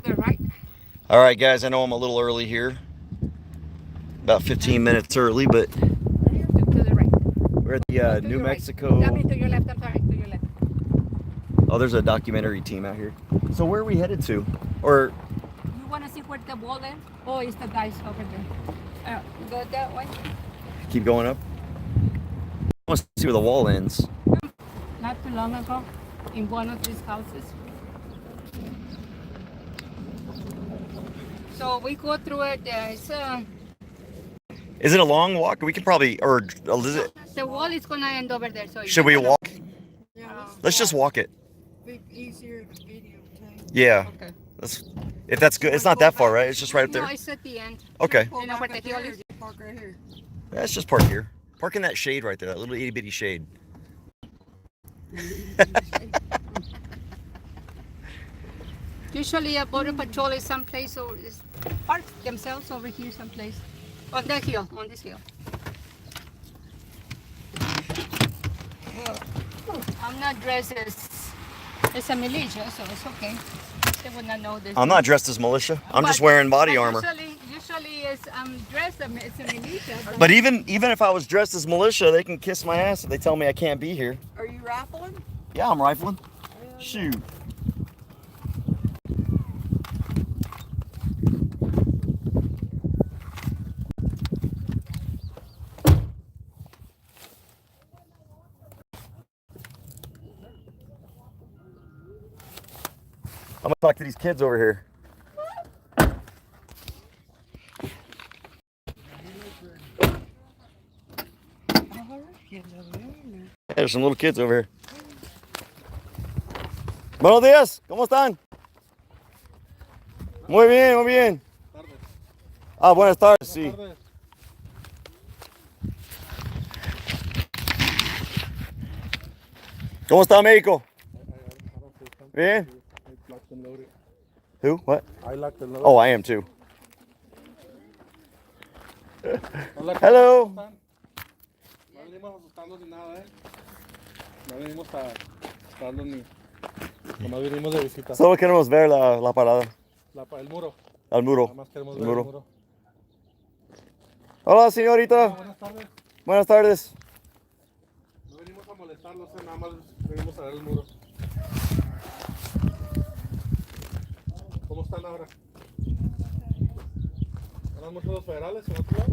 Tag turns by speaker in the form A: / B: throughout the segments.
A: to the right.
B: All right, guys, I know I'm a little early here. About 15 minutes early, but
A: To the right.
B: we're at the
A: To
B: New
A: your right.
B: Mexico.
A: I mean, to your left. I'm sorry. To your left.
B: Oh, there's a documentary team out here. So where are we headed to? Or
A: You want to see where the wall is? Oh, it's the guys over there. Go that way.
B: keep going up? I want to see where the wall ends.
A: Not too long ago, in one of these houses. So we go through it. It's
B: Is it a long walk? We can probably, or is it?
A: the wall is gonna end over there. So
B: Should we walk?
C: Yeah,
B: Let's just walk it.
C: be easier to videotape.
B: Yeah.
A: Okay.
B: If that's good. It's not that far, right? It's just right up
A: No,
B: there.
A: it's at the end.
B: Okay.
C: Pull
A: You know
C: back
A: where
C: up
A: the hill
C: there,
A: is?
C: park right here.
B: Let's just park here. Park in that shade right there, that little itty bitty shade.
A: Usually a border patrol is someplace or is park themselves over here someplace. On that hill, on this hill. I'm not dressed as a militia, so it's okay. They would not know this.
B: I'm not dressed as militia. I'm just wearing body armor.
A: Usually is I'm dressed as a militia.
B: But even if I was dressed as militia, they can kiss my ass if they tell me I can't be here.
C: Are you raffling?
B: Yeah, I'm rifling. Shoot. I'm gonna talk to these kids over here. There's some little kids over here. Buenos días, ¿cómo están? Muy bien, muy bien. Ah, buenas tardes, sí. ¿Cómo está México? Bien. Who? What?
D: I like the load.
B: Oh, I am too.
D: Hola,
B: Hello.
D: ¿cómo están? No venimos a asustarlos ni nada, ¿eh? No venimos a asustarlos ni... Nomás venimos de visita.
B: Solo queremos ver la parada,
D: El muro.
B: el muro.
D: Nada más queremos
B: El
D: ver
B: muro.
D: el muro.
B: Hola, señorita.
D: Buenas tardes.
B: Buenas tardes.
D: No venimos a molestarlos, nada más venimos a ver el muro. ¿Cómo están ahora? ¿Están muchos los federales en otro lado?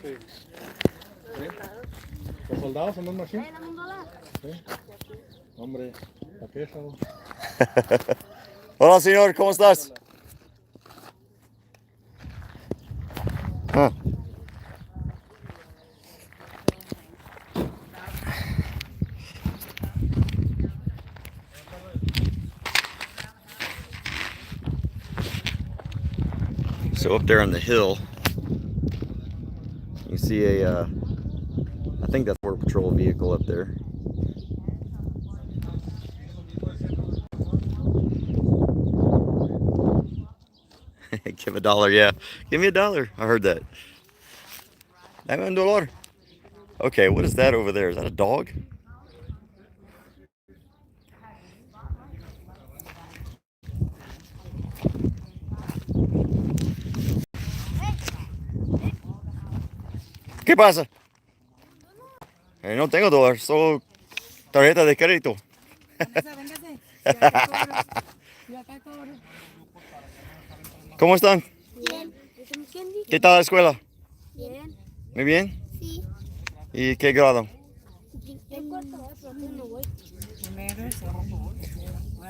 D: Sí. ¿Sí? ¿Los soldados son más machín? Sí. Hombre, ¿para qué eso?
B: Hola, señor, ¿cómo estás? Ah. So up there on the hill, you see a, I think that's a Border Patrol vehicle up there. Give $1, yeah. Give me $1. I heard that. Dame un dollar. Okay, what is that over there? Is that a dog? ¿Qué pasa? No tengo dólar, solo tarjeta de crédito. ¿Cómo están?
E: Bien.
B: ¿Qué tal la escuela?
E: Bien.
B: ¿Muy bien?
E: Sí.
B: ¿Y qué grado?
E: En cuarto, pero no voy.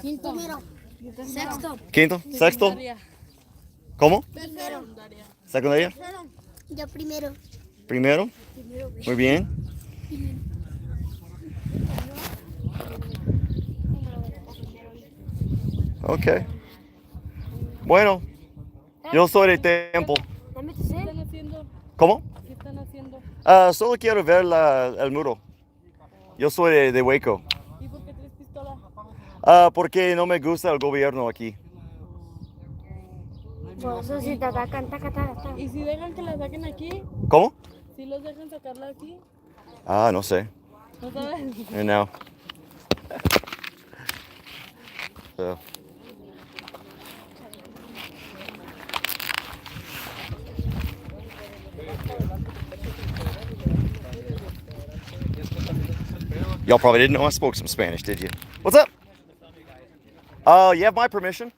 E: Quinto. Primero. Sexto.
B: ¿Quinto? ¿Sexto? ¿Cómo?
E: Primero.
B: ¿Secundaria?
E: Yo primero.
B: ¿Primero?
E: Primero.
B: Muy bien. Ok. Bueno, yo soy de Temple.
E: Dame tu cel.
B: ¿Cómo?
F: ¿Qué están haciendo?
B: Solo quiero ver el muro. Yo soy de Waco.
F: ¿Y por qué traes pistola?
B: Porque no me gusta el gobierno aquí.
E: Por eso si te atacan, taca, taca, taca.
F: ¿Y si dejan que la saquen aquí?
B: ¿Cómo?
F: ¿Si los dejan sacarla aquí?
B: No sé.
F: ¿No sabes?
B: No. So, Y'all probably didn't know I spoke some Spanish, did you? What's up? Oh, you have my permission.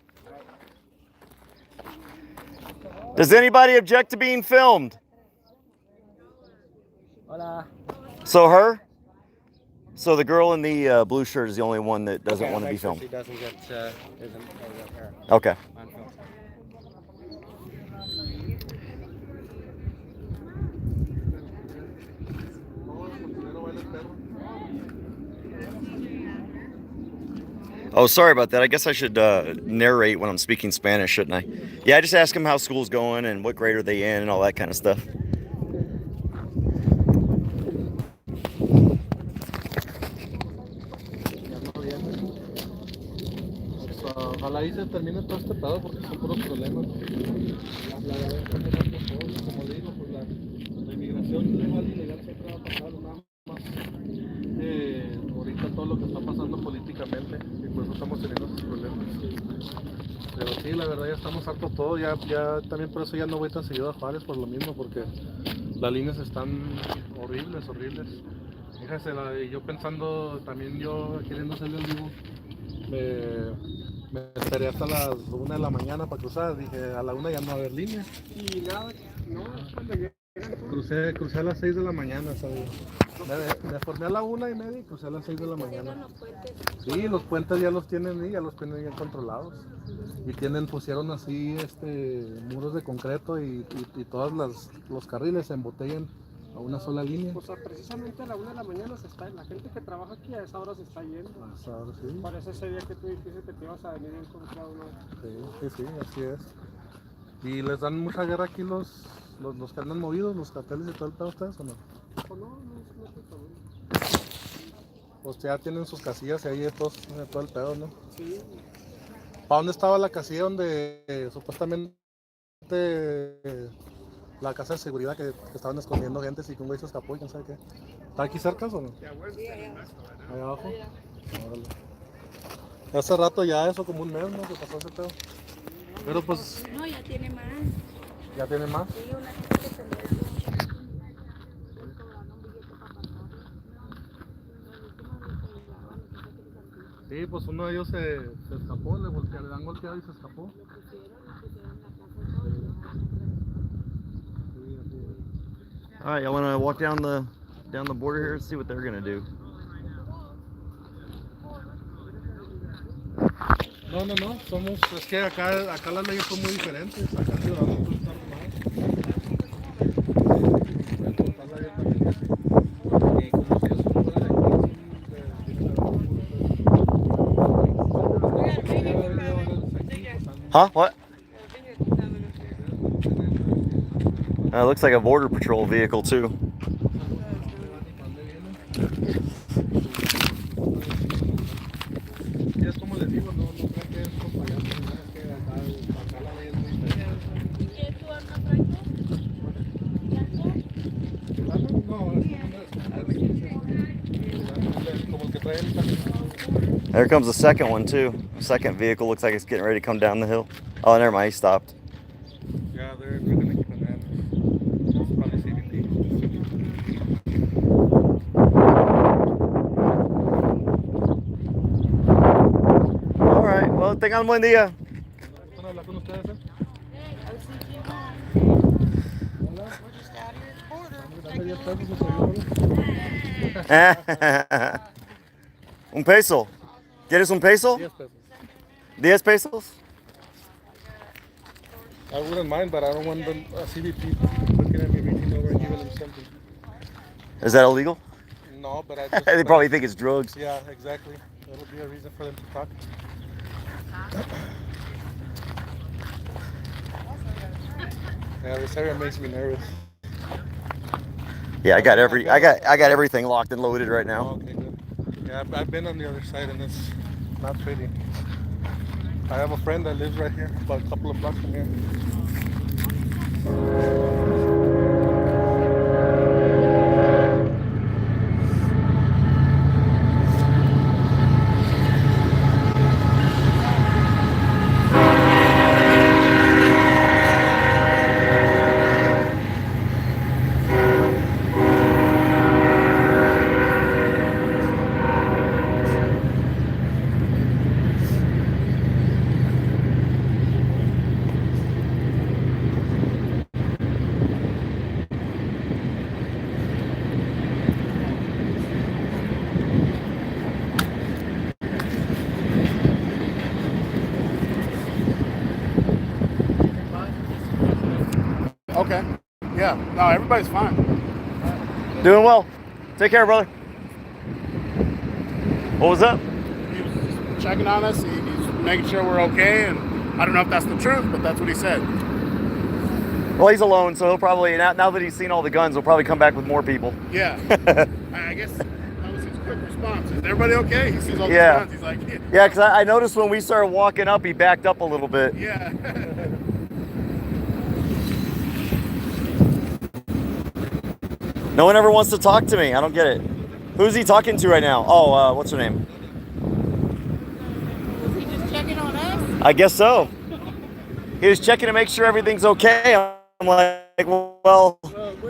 B: Does anybody object to being filmed?
D: Hola.
B: So her? So the girl in the blue shirt is the only one that doesn't want to be filmed.
D: She doesn't get her
B: Okay.
D: on film.
B: Oh, sorry about that. I guess I should narrate when I'm speaking Spanish, shouldn't I? Yeah, I just ask them how school's going and what grade are they in and all that kind of stuff.
D: Ojalá ahí se termine todo este pedo porque son puros problemas. La verdad estamos hartos todos, como le digo, pues la inmigración ilegal y legal siempre va a pasar, nada más. Ahorita todo lo que está pasando políticamente y por eso estamos teniendo esos problemas. Pero sí, la verdad ya estamos hartos todos, ya también por eso ya no voy tan seguido a Juárez por lo mismo, porque las líneas están horribles. Fíjese, yo pensando, también yo queriendo hacerle el vivo, me esperé hasta las 1 de la mañana para cruzar, dije a la 1 ya no va a haber línea. Y nada, no, cuando llegué. Crucé a las 6 de la mañana, ¿sabes? Me formé a la 1:30 y crucé a las 6 de la mañana. Sí, los puentes ya los tienen ahí, ya los tienen bien controlados. Y pusieron así muros de concreto y todos los carriles se embotellan a una sola línea.
G: O sea, precisamente a la 1 de la mañana la gente que trabaja aquí a esa hora se está yendo.
D: A esa hora sí.
G: Parece ese día que tú dijiste que te ibas a venir encontrado, ¿no?
D: Sí, así es. Y les dan mucha guerra aquí los que andan movidos, los carteles y todo el pedo, ¿ustedes o no?
G: No te problema.
D: Pues ya tienen sus casillas y ahí de todo el pedo, ¿no?
G: Sí.
D: ¿Para dónde estaba la casilla donde supuestamente la casa de seguridad que estaban escondiendo gente y que un güey se escapó y quién sabe qué? ¿Está aquí cerca o no? Ahí abajo. Órale. Hace rato ya, eso como un mes, ¿no? Se pasó ese pedo. Pero pues...
E: No, ya tiene más.
D: ¿Ya tiene más?
E: Sí, una gente que se me
D: Sí, pues uno de ellos se escapó, le dan golpeado y se escapó.
B: All right, y'all want to walk down the border here and see what they're gonna do.
D: No, es que acá las leyes son muy diferentes, acá el ciudadano puede estar
B: Huh? What? Looks like a border patrol vehicle too.
D: Y es como les digo, no creo que es como allá, pero es que acá la ley es muy diferente.
F: ¿Y es tu arma, Franco? ¿Blanco?
D: No, es como el que trae el camión.
B: There comes the second one too. Second vehicle looks like it's getting ready to come down the hill. Oh, never mind, he stopped.
D: Yeah, they're gonna keep an eye. It's probably CBP.
B: All right, well, tengan buen día.
D: ¿Puedo hablar con ustedes? Dame 10 pesos y soy yo.
B: Un peso. ¿Quieres un peso?
D: 10 pesos.
B: 10 pesos?
D: I wouldn't mind, but I don't want them CBP looking at me reaching over and giving them something.
B: Is that illegal?
D: No, but I just...
B: They probably think it's drugs.
D: Yeah, exactly. That would be a reason for them to talk. Yeah, this area makes me nervous.
B: Yeah, I got everything locked and loaded right now.
D: Oh, okay, good. Yeah, I've been on the other side and it's not pretty. I have a friend that lives right here, about a couple of blocks from here.
H: Yeah, no, everybody's fine.
B: Doing well. Take care, brother. What was up?
H: He was just checking on us. He's making sure we're okay, and I don't know if that's the truth, but that's what he said.
B: Well, he's alone, so he'll probably, now that he's seen all the guns, he'll probably come back with more people.
H: Yeah. I guess that was his quick response. Is everybody okay? He sees all the
B: Yeah.
H: guns. He's like,
B: Yeah, because I noticed when we started walking up, he backed up a little bit.
H: yeah.
B: No one ever wants to talk to me. I don't get it. Who's he talking to right now? Oh, what's her name?
C: Was he just checking on us?
B: I guess so. He was checking to make sure everything's okay. I'm like, well,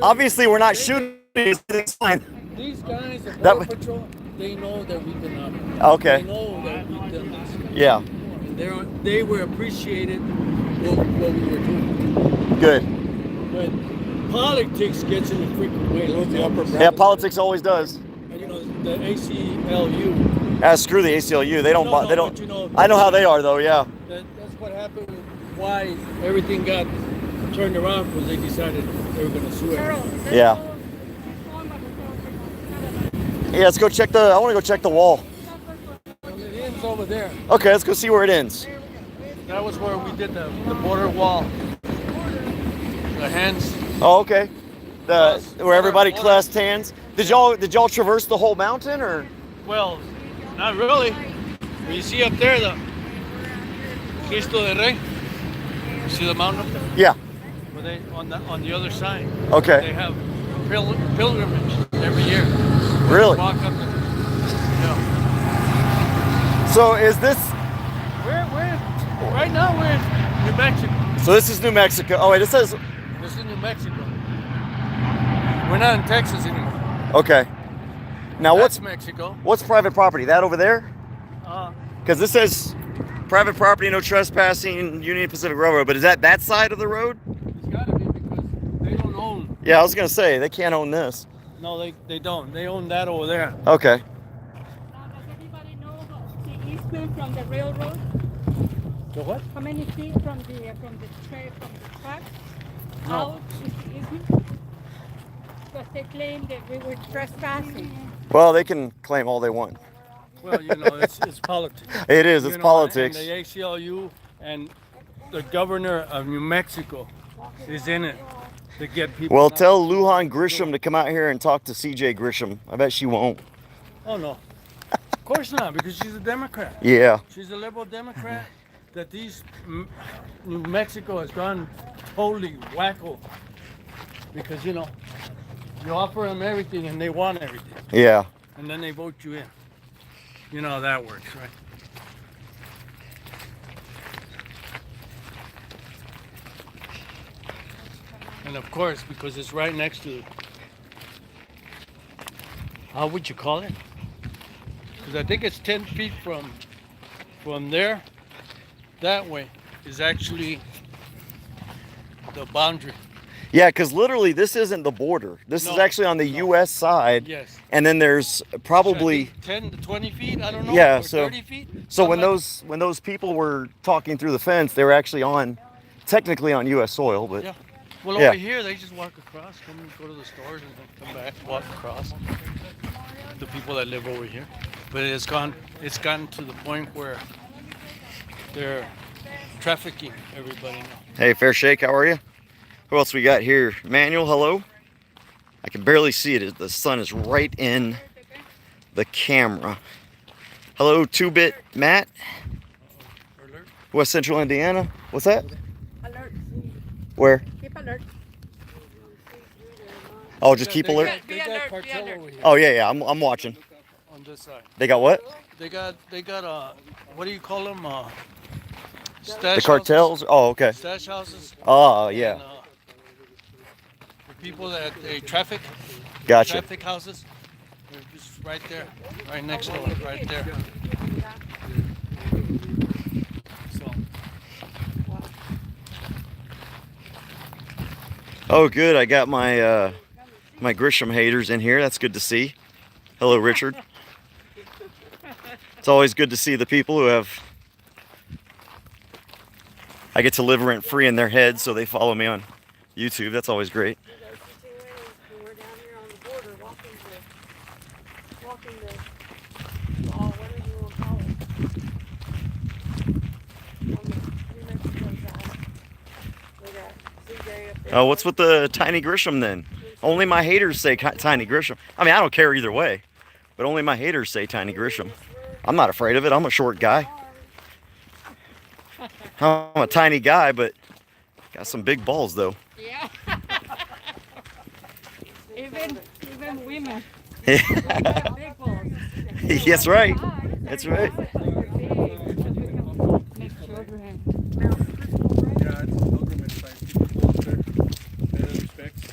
B: obviously we're not shooting. It's fine.
D: These guys at
B: That-
D: Border Patrol, they know that we've been out here.
B: Okay.
D: They know that we've done this.
B: Yeah,
D: And they were appreciated what we were doing.
B: good.
D: But politics gets in the freaking way. Like that.
B: Yeah, politics always does.
D: And you know, the ACLU,
B: Screw the ACLU. They don't.
D: No, no,
B: they don't.
D: but you know-
B: I know how they are, though. Yeah.
D: that's what happened with why everything got turned around, because they decided they were going to sue everyone.
B: Yeah. Yeah. Let's go check the. I want to go check the wall.
D: Well, it ends over there.
B: Okay, let's go see where it ends.
D: That was where we did the border wall. The hands.
B: Oh, okay. Where everybody clasped hands. Did y'all traverse the whole mountain, or?
D: Well, not really. When you see up there the Cristo de Rey, you see the mountain up there?
B: Yeah.
D: Where they on the other side.
B: Okay.
D: They have pilgrimage every year.
B: Really?
D: Walk up there. Yeah.
B: So is this?
D: We're right now we're in New Mexico.
B: So this is New Mexico. Oh wait, it says.
D: This is New Mexico. We're not in Texas anymore.
B: Okay. Now
D: That's
B: what's
D: Mexico?
B: what's private property? That over there?
D: Uh,
B: Because this says private property, no trespassing, Union Pacific Railroad. But is that side of the road?
D: it's gotta be because they don't own.
B: Yeah, I was gonna say they can't own this.
D: No, they don't. They own that over there.
B: Okay.
E: Now, does anybody know the easement from the railroad?
D: The what?
E: How many feet from the track
D: No.
E: out is the easement? Because they claim that we were trespassing.
B: Well, they can claim all they want.
D: Well, you know, it's politics.
B: It is. It's
D: You know,
B: politics.
D: And the ACLU and the governor of New Mexico is in it to get people.
B: Well,
D: not-
B: tell Lujan Grisham to come out here and talk to CJ Grisham. I bet she won't.
D: Oh no, of course not, because she's a Democrat.
B: Yeah.
D: She's a liberal Democrat. That New Mexico has gone totally wacko. Because you know, you offer them everything and they want everything,
B: Yeah.
D: and then they vote you in. You know how that works, right? And of course, because it's right next to, how would you call it? Because I think it's 10 feet from there, that way, is actually the boundary.
B: Yeah, because literally this isn't the border. This is
D: No,
B: actually on the U.S. side.
D: Yes.
B: And then there's probably.
D: 10 to 20 feet, I don't know.
B: Yeah,
D: or
B: so-
D: 30 feet.
B: So
D: something
B: when those people were talking through the fence, they were actually technically on U.S. soil, but
D: Yeah. Well,
B: Yeah.
D: over here, they just walk across, go to the stores, and then come back, walk across. The people that live over here, but it's gotten to the point where they're trafficking everybody now.
B: hey, Fair Shake, how are you? Who else we got here? Manuel, hello. I can barely see it. The sun is right in the camera. Hello, 2-Bit Matt,
D: Alert.
B: West Central Indiana. What's that?
C: Alert.
B: Where?
C: Keep alert.
B: Oh, just keep
D: They
B: alert.
D: got- They got cartel over here
B: Oh yeah, I'm watching.
D: on this side.
B: They got what?
D: They got what do you call them?
B: The
D: Stash
B: cartels? Oh, okay.
D: houses. Stash houses.
B: Oh yeah,
D: And, the people that they traffic.
B: gotcha.
D: Traffic houses. They're just right there, right next to it, right there. So
B: Oh, good. I got my my Grisham haters in here. That's good to see. Hello, Richard. It's always good to see the people who have. I get to live rent free in their heads, so they follow me on YouTube. That's always great. Oh, what's with the Tiny Grisham then? Only my haters say Tiny Grisham. I mean, I don't care either way, but only my haters say Tiny Grisham. I'm not afraid of it. I'm a short guy. I'm a tiny guy, but got some big balls though.
E: Yeah. even women.
B: Yeah.
E: Big balls.
B: That's right. That's right.
E: Make children.
D: Yeah, it's a pilgrimage site. People go up there, pay their respects.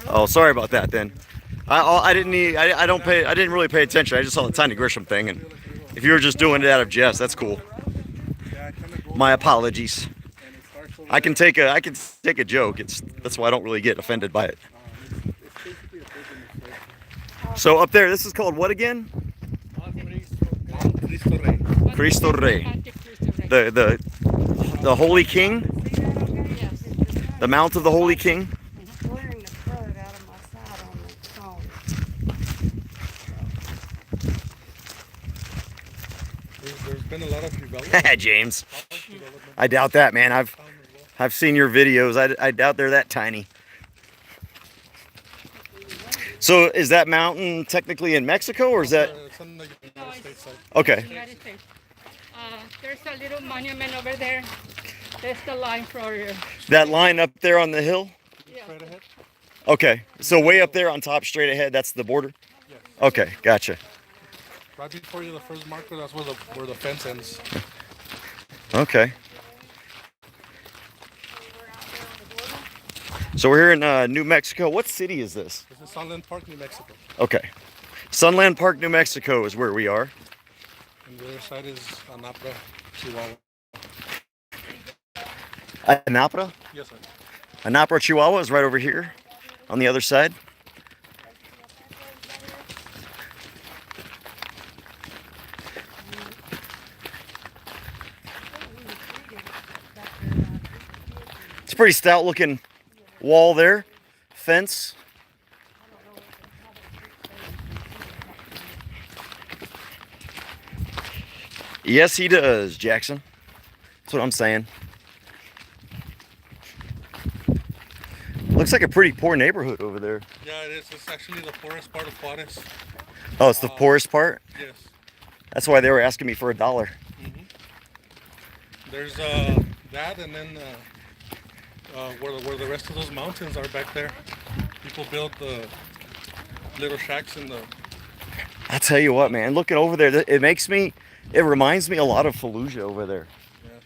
B: Oh, sorry about that then. I didn't need. I didn't really pay attention. I just saw the Tiny Grisham thing, and if you were just doing it out of jest, that's cool.
D: Yeah, I kind of go
B: My apologies.
D: and it starts over
B: I can take a joke. That's why I don't really get offended by it.
D: it's basically a pilgrimage site.
B: So up there, this is called what again?
D: Mount Cristo Rey.
B: Cristo Rey.
E: Anti-Cristo Rey.
B: The Holy King,
E: Yes.
B: the Mount of the Holy King.
C: Wearing the crud out of my side on the phone.
D: There's been a lot of development.
B: James, I doubt that, man. I've seen your videos. I doubt they're that tiny. So is that mountain technically in Mexico, or is that
D: It's on the United States side.
B: okay?
E: United States. There's a little monument over there. That's the line for you.
B: That line up there on the hill?
D: Right ahead.
B: Okay, so way up there on top, straight ahead, that's the border?
D: Yes.
B: Okay, gotcha.
D: Right before you, the first marker, that's where the fence ends.
B: Okay. So we're here in New Mexico. What city is this?
D: This is Sunland Park, New Mexico.
B: Okay. Sunland Park, New Mexico is where we are.
D: And the other side is Anapra, Chihuahua.
B: Anapra?
D: Yes, sir.
B: Anapra, Chihuahua is right over here on the other side. It's a pretty stout looking wall there, fence. Yes, he does, Jackson. That's what I'm saying. Looks like a pretty poor neighborhood over there.
D: Yeah, it is. It's actually the poorest part of Juarez.
B: Oh, it's the poorest part?
D: Yes.
B: That's why they were asking me for $1.
D: There's that, and then where the rest of those mountains are back there. People built the little shacks in the.
B: I tell you what, man, looking over there, it reminds me a lot of Fallujah over there.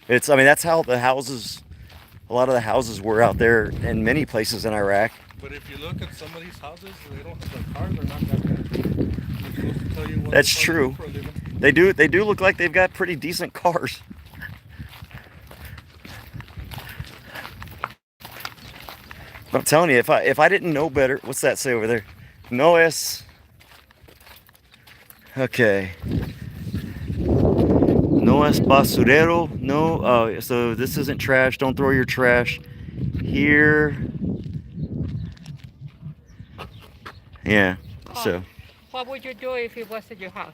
D: Yeah.
B: I mean, that's how a lot of the houses were out there in many places in Iraq.
D: But if you look at some of these houses, they don't have the cars. They're not that good. They're supposed to tell you what
B: That's
D: the cars
B: true.
D: do for a living.
B: They do look like they've got pretty decent cars. I'm telling you, if I didn't know better, what's that say over there? No es. Okay. No es basurero. No. So this isn't trash. Don't throw your trash here. Yeah. So.
E: What would you do if it was at your house?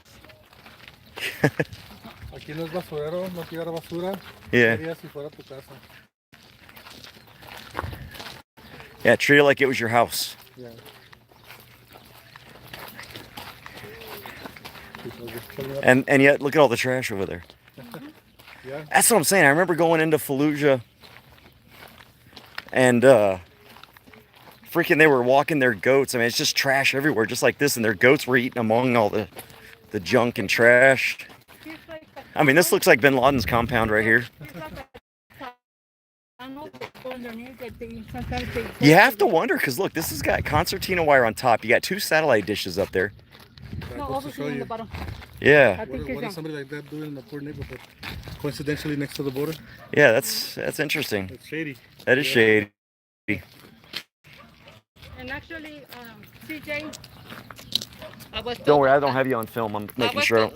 D: Aquí no es basurero, no tirar basura.
B: Yeah.
D: ¿Qué harías si fuera tu casa?
B: Yeah. Treat it like it was your house.
D: Yeah.
B: And yet, look at all the trash over there.
D: Yeah.
B: That's what I'm saying. I remember going into Fallujah, and freaking, they were walking their goats. I mean, it's just trash everywhere, just like this, and their goats were eating among all the junk and trash. I mean, this looks like Bin Laden's compound right here. You have to wonder, because look, this has got concertina wire on top. You got 2 satellite dishes up there.
D: That
E: No,
D: goes to
E: over
D: show
E: here in
D: you
E: the bottom.
B: Yeah,
D: what is somebody like that doing in a poor neighborhood, coincidentally next to the border.
B: yeah, that's interesting.
D: It's shady.
B: That is shady.
E: And actually, CJ, I was told,
B: Don't worry, I don't have you on film. I'm making sure.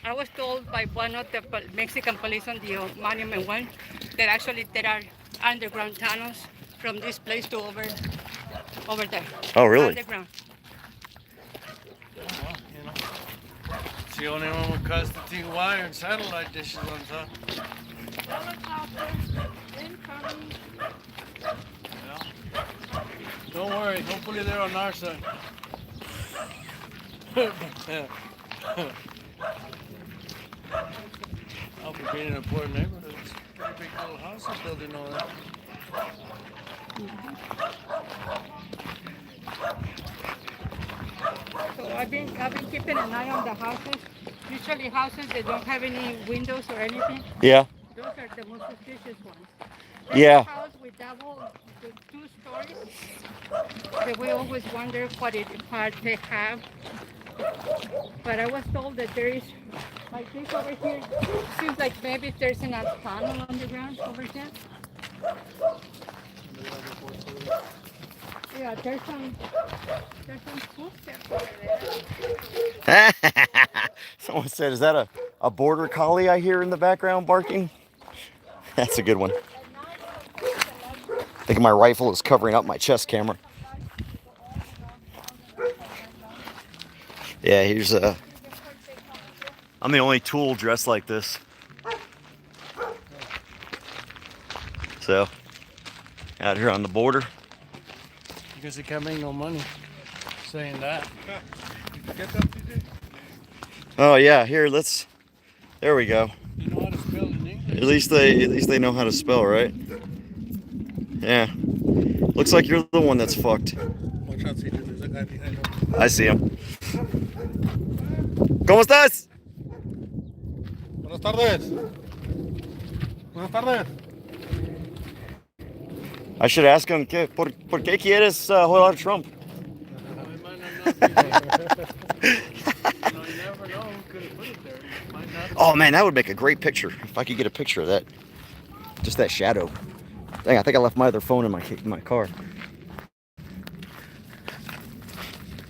E: I was told by one of the Mexican police on the Monument 1 that actually there are underground tunnels from this place to over there.
B: Oh, really?
E: Underground.
F: It's the only one with concertina wire and satellite dishes on top.
C: Helicopter incoming.
F: Yeah. worry. Hopefully they're on our side. I'll be being in a poor neighborhood. It's pretty big little houses building all that.
E: So I've been keeping an eye on the houses. Usually houses that don't have any windows or anything.
B: Yeah.
E: Those are the most suspicious ones.
B: Yeah.
E: A house with the 2 stories. That we always wonder what they have. But I was told that there is, like this over here, seems like maybe there's an tunnel underground over here. Yeah, there's some footsteps over there.
B: Someone said, is that a border collie I hear in the background barking? That's a good one. I think my rifle is covering up my chest camera. Yeah, here's I'm the only tool dressed like this. So, out here on the border.
F: Because they can't make no money saying that.
B: Oh yeah, here there we go.
F: You know how to spell in English?
B: At least they know how to spell, right? Yeah. Looks like you're the one that's fucked.
D: Watch out, CJ. There's a guy behind him.
B: I see him. ¿Cómo estás?
D: Buenas tardes. Buenas tardes.
B: I should ask him, ¿por qué quieres joder a Trump?
F: It might not be there. You never know who could have put it there. It might not.
B: Oh man, that would make a great picture. If I could get a picture of that. Just that shadow. Dang, I think I left my other phone in my car.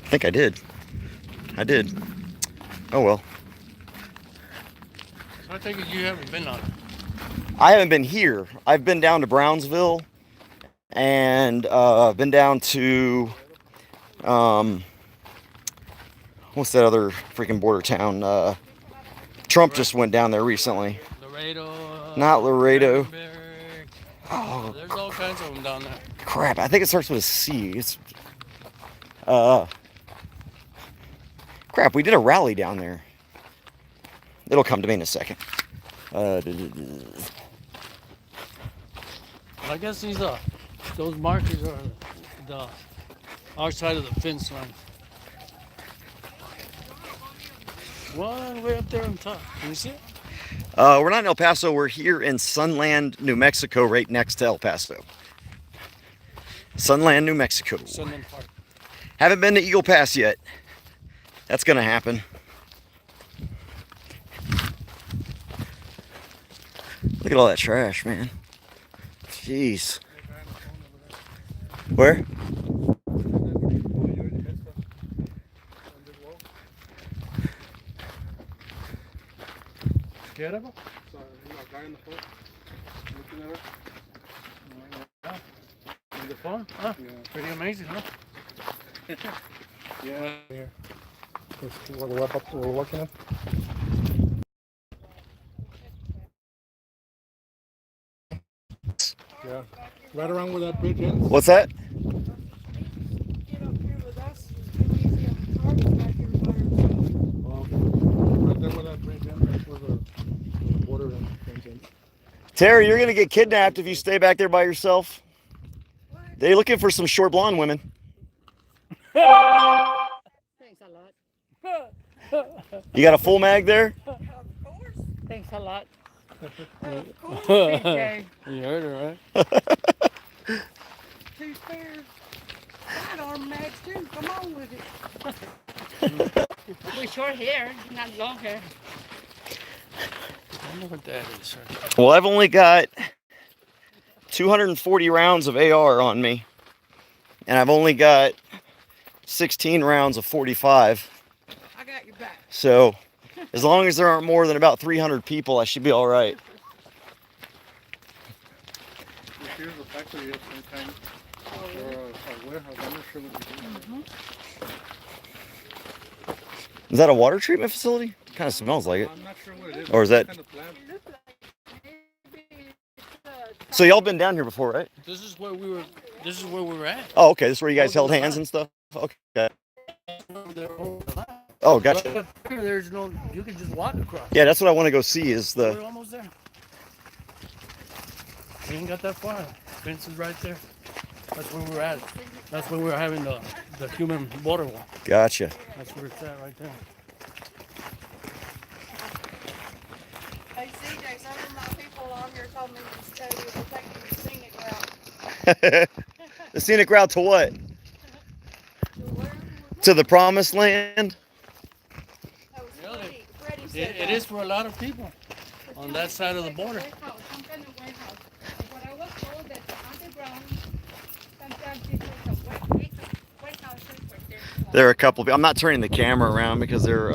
B: I think I did. I did. Oh well.
F: So I take it you haven't been on it.
B: I haven't been here. I've been down to Brownsville and been down to what's that other freaking border town? Trump just went down there recently.
F: Laredo.
B: Not Laredo.
F: Brandenburg.
B: Oh,
F: There's all kinds of them down there.
B: crap. I think it starts with a C. It's crap, we did a rally down there. It'll come to me in a second.
F: I guess those markers are our side of the fence line. One way up there on top. Can you see it?
B: We're not in El Paso. We're here in Sunland, New Mexico, right next to El Paso. Sunland, New Mexico.
F: Sunland Park.
B: Haven't been to Eagle Pass yet. That's gonna happen. Look at all that trash, man. Jeez. Where?
F: Scared of them?
G: So, guy on the phone, looking at her.
F: On the phone? Huh?
G: Yeah.
F: Pretty amazing, huh?
G: Yeah. Here. That's what we're working on. Yeah. Right around where that bridge ends.
B: What's that?
C: Get up here with us. It's too easy on the car. It's back here by yourself.
G: Right there where that bridge ends. That's where the border ends.
B: Terry, you're gonna get kidnapped if you stay back there by yourself. They're looking for some short blonde women.
E: Thanks a lot.
B: You got a full mag there?
E: Thanks a lot.
F: You heard her, right?
C: Two pairs. Side arm mags too. Come on with it.
E: With short hair, not long hair.
F: I wonder what that is, sir.
B: Well, I've only got 240 rounds of AR on me. And I've only got 16 rounds of 45.
C: I got your back.
B: So, as long as there aren't more than about 300 people, I should be all right.
G: Here's a factory of some kind. Or a warehouse. I'm not sure what it is.
B: Is that a water treatment facility? Kind of smells like it.
G: I'm not sure what it is.
B: Or is that-
G: Kind of plant.
B: So y'all been down here before, right?
F: This is where we were This is where we were at.
B: Oh, okay. This is where you guys held hands and stuff. Okay. Oh, gotcha.
F: Right up here, there's no. You can just walk across.
B: Yeah, that's what I want to go see. Is
F: We're
B: the
F: almost there. We ain't got that far. Fence is right there. That's where we're at. That's where we're having the human border wall.
B: gotcha.
F: That's where it's at right there.
C: Hey, CJ, some of my people on here told me to tell you to take the scenic route.
B: The scenic route to what? To the promised land?
C: That was
F: Really?
C: Freddie said
F: It is for a lot of people on that side of the border.
E: Warehouse, some kind of warehouse. What I was told that underground, sometimes it was a warehouse right there.
B: There are a couple of, I'm not turning the camera around because they're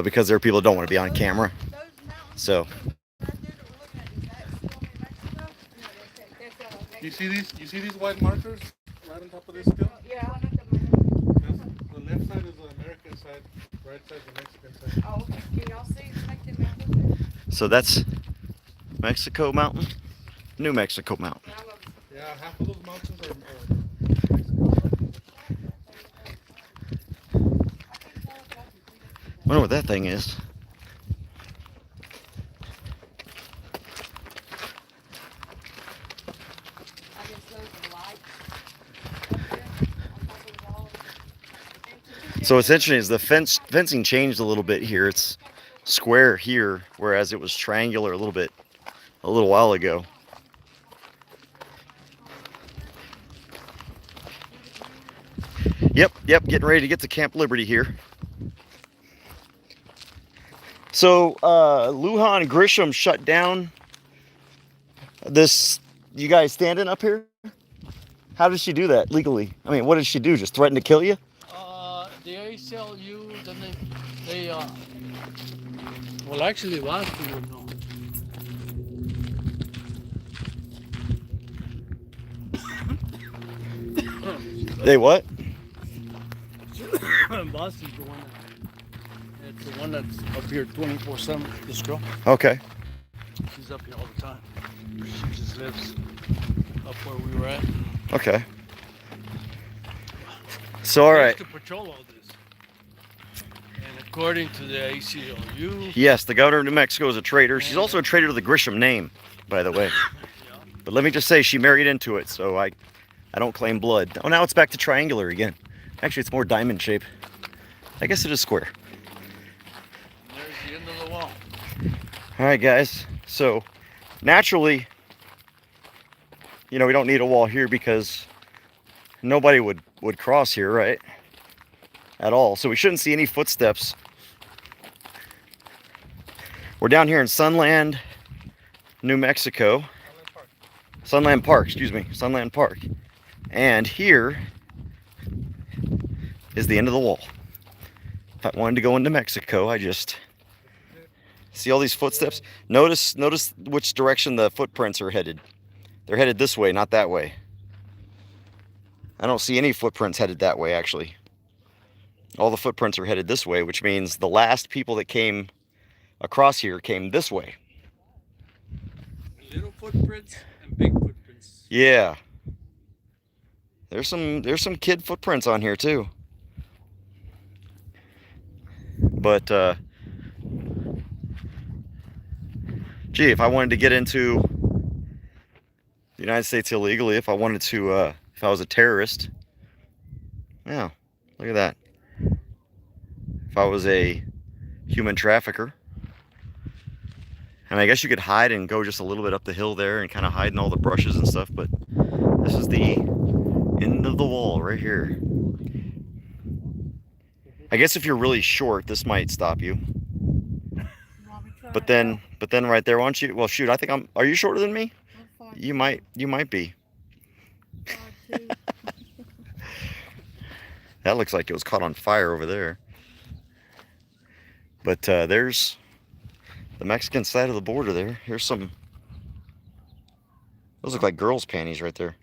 B: because there are people that don't want to be on camera.
C: those mountains
B: So
C: right there that we're looking at, is that still New Mexico?
G: You see these? You see these white markers right on top of this hill?
C: Yeah.
G: The left side is the American side, right side the Mexican side.
C: Oh, okay. Can y'all see like the mountains there?
B: so that's Mexico Mountain, New Mexico Mountain.
G: Yeah, half of those mountains are
B: Wonder what that thing is.
C: I guess those are lights up there on top of the wall.
B: So what's interesting is the fencing changed a little bit here. It's square here, whereas it was triangular a little while ago. Yep, getting ready to get to Camp Liberty here. So Lujan Grisham shut down this. You guys standing up here? How did she do that legally? I mean, what did she do? Just threaten to kill you?
F: The ACLU, then they well, actually, last year, no.
B: They what?
F: Boston's the one. It's the one that's up here 24/7. This girl,
B: Okay.
F: she's up here all the time. She just lives up where we were at.
B: Okay. So all
F: She
B: right.
F: used to patrol all this. And according to the ACLU,
B: Yes, the governor of New Mexico is a traitor. She's also a traitor to the Grisham name, by the way. But let me just say, she married into it, so I don't claim blood. Oh, now it's back to triangular again. Actually, it's more diamond shape. I guess it is square.
F: there's the end of the wall.
B: All right, guys. So naturally, we don't need a wall here because nobody would cross here, right? At all. So we shouldn't see any footsteps. We're down here in Sunland, New Mexico. Sunland Park, excuse me. Sunland Park. And here is the end of the wall. If I wanted to go into Mexico, I just see all these footsteps. Notice which direction the footprints are headed. They're headed this way, not that way. I don't see any footprints headed that way, actually. All the footprints are headed this way, which means the last people that came across here came this way.
F: Little footprints and big footprints.
B: Yeah. There's some kid footprints on here too. But gee, if I wanted to get into the United States illegally, if I wanted to if I was a terrorist, yeah, look at that. If I was a human trafficker, and I guess you could hide and go just a little bit up the hill there and kind of hide in all the brushes and stuff, but this is the end of the wall right here. I guess if you're really short, this might stop you. But then right there, why don't you? Well, shoot, I think are you shorter than me? You might be. That looks like it was caught on fire over there. But there's the Mexican side of the border there. Here's some, those look like girls' panties right there.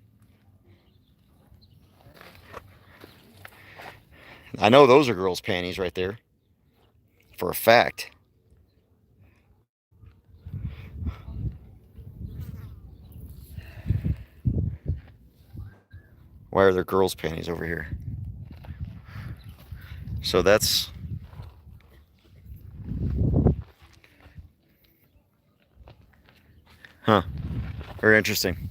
B: I know those are girls' panties right there. For a fact. Why are there girls' panties over here? So that's... Huh. Very interesting.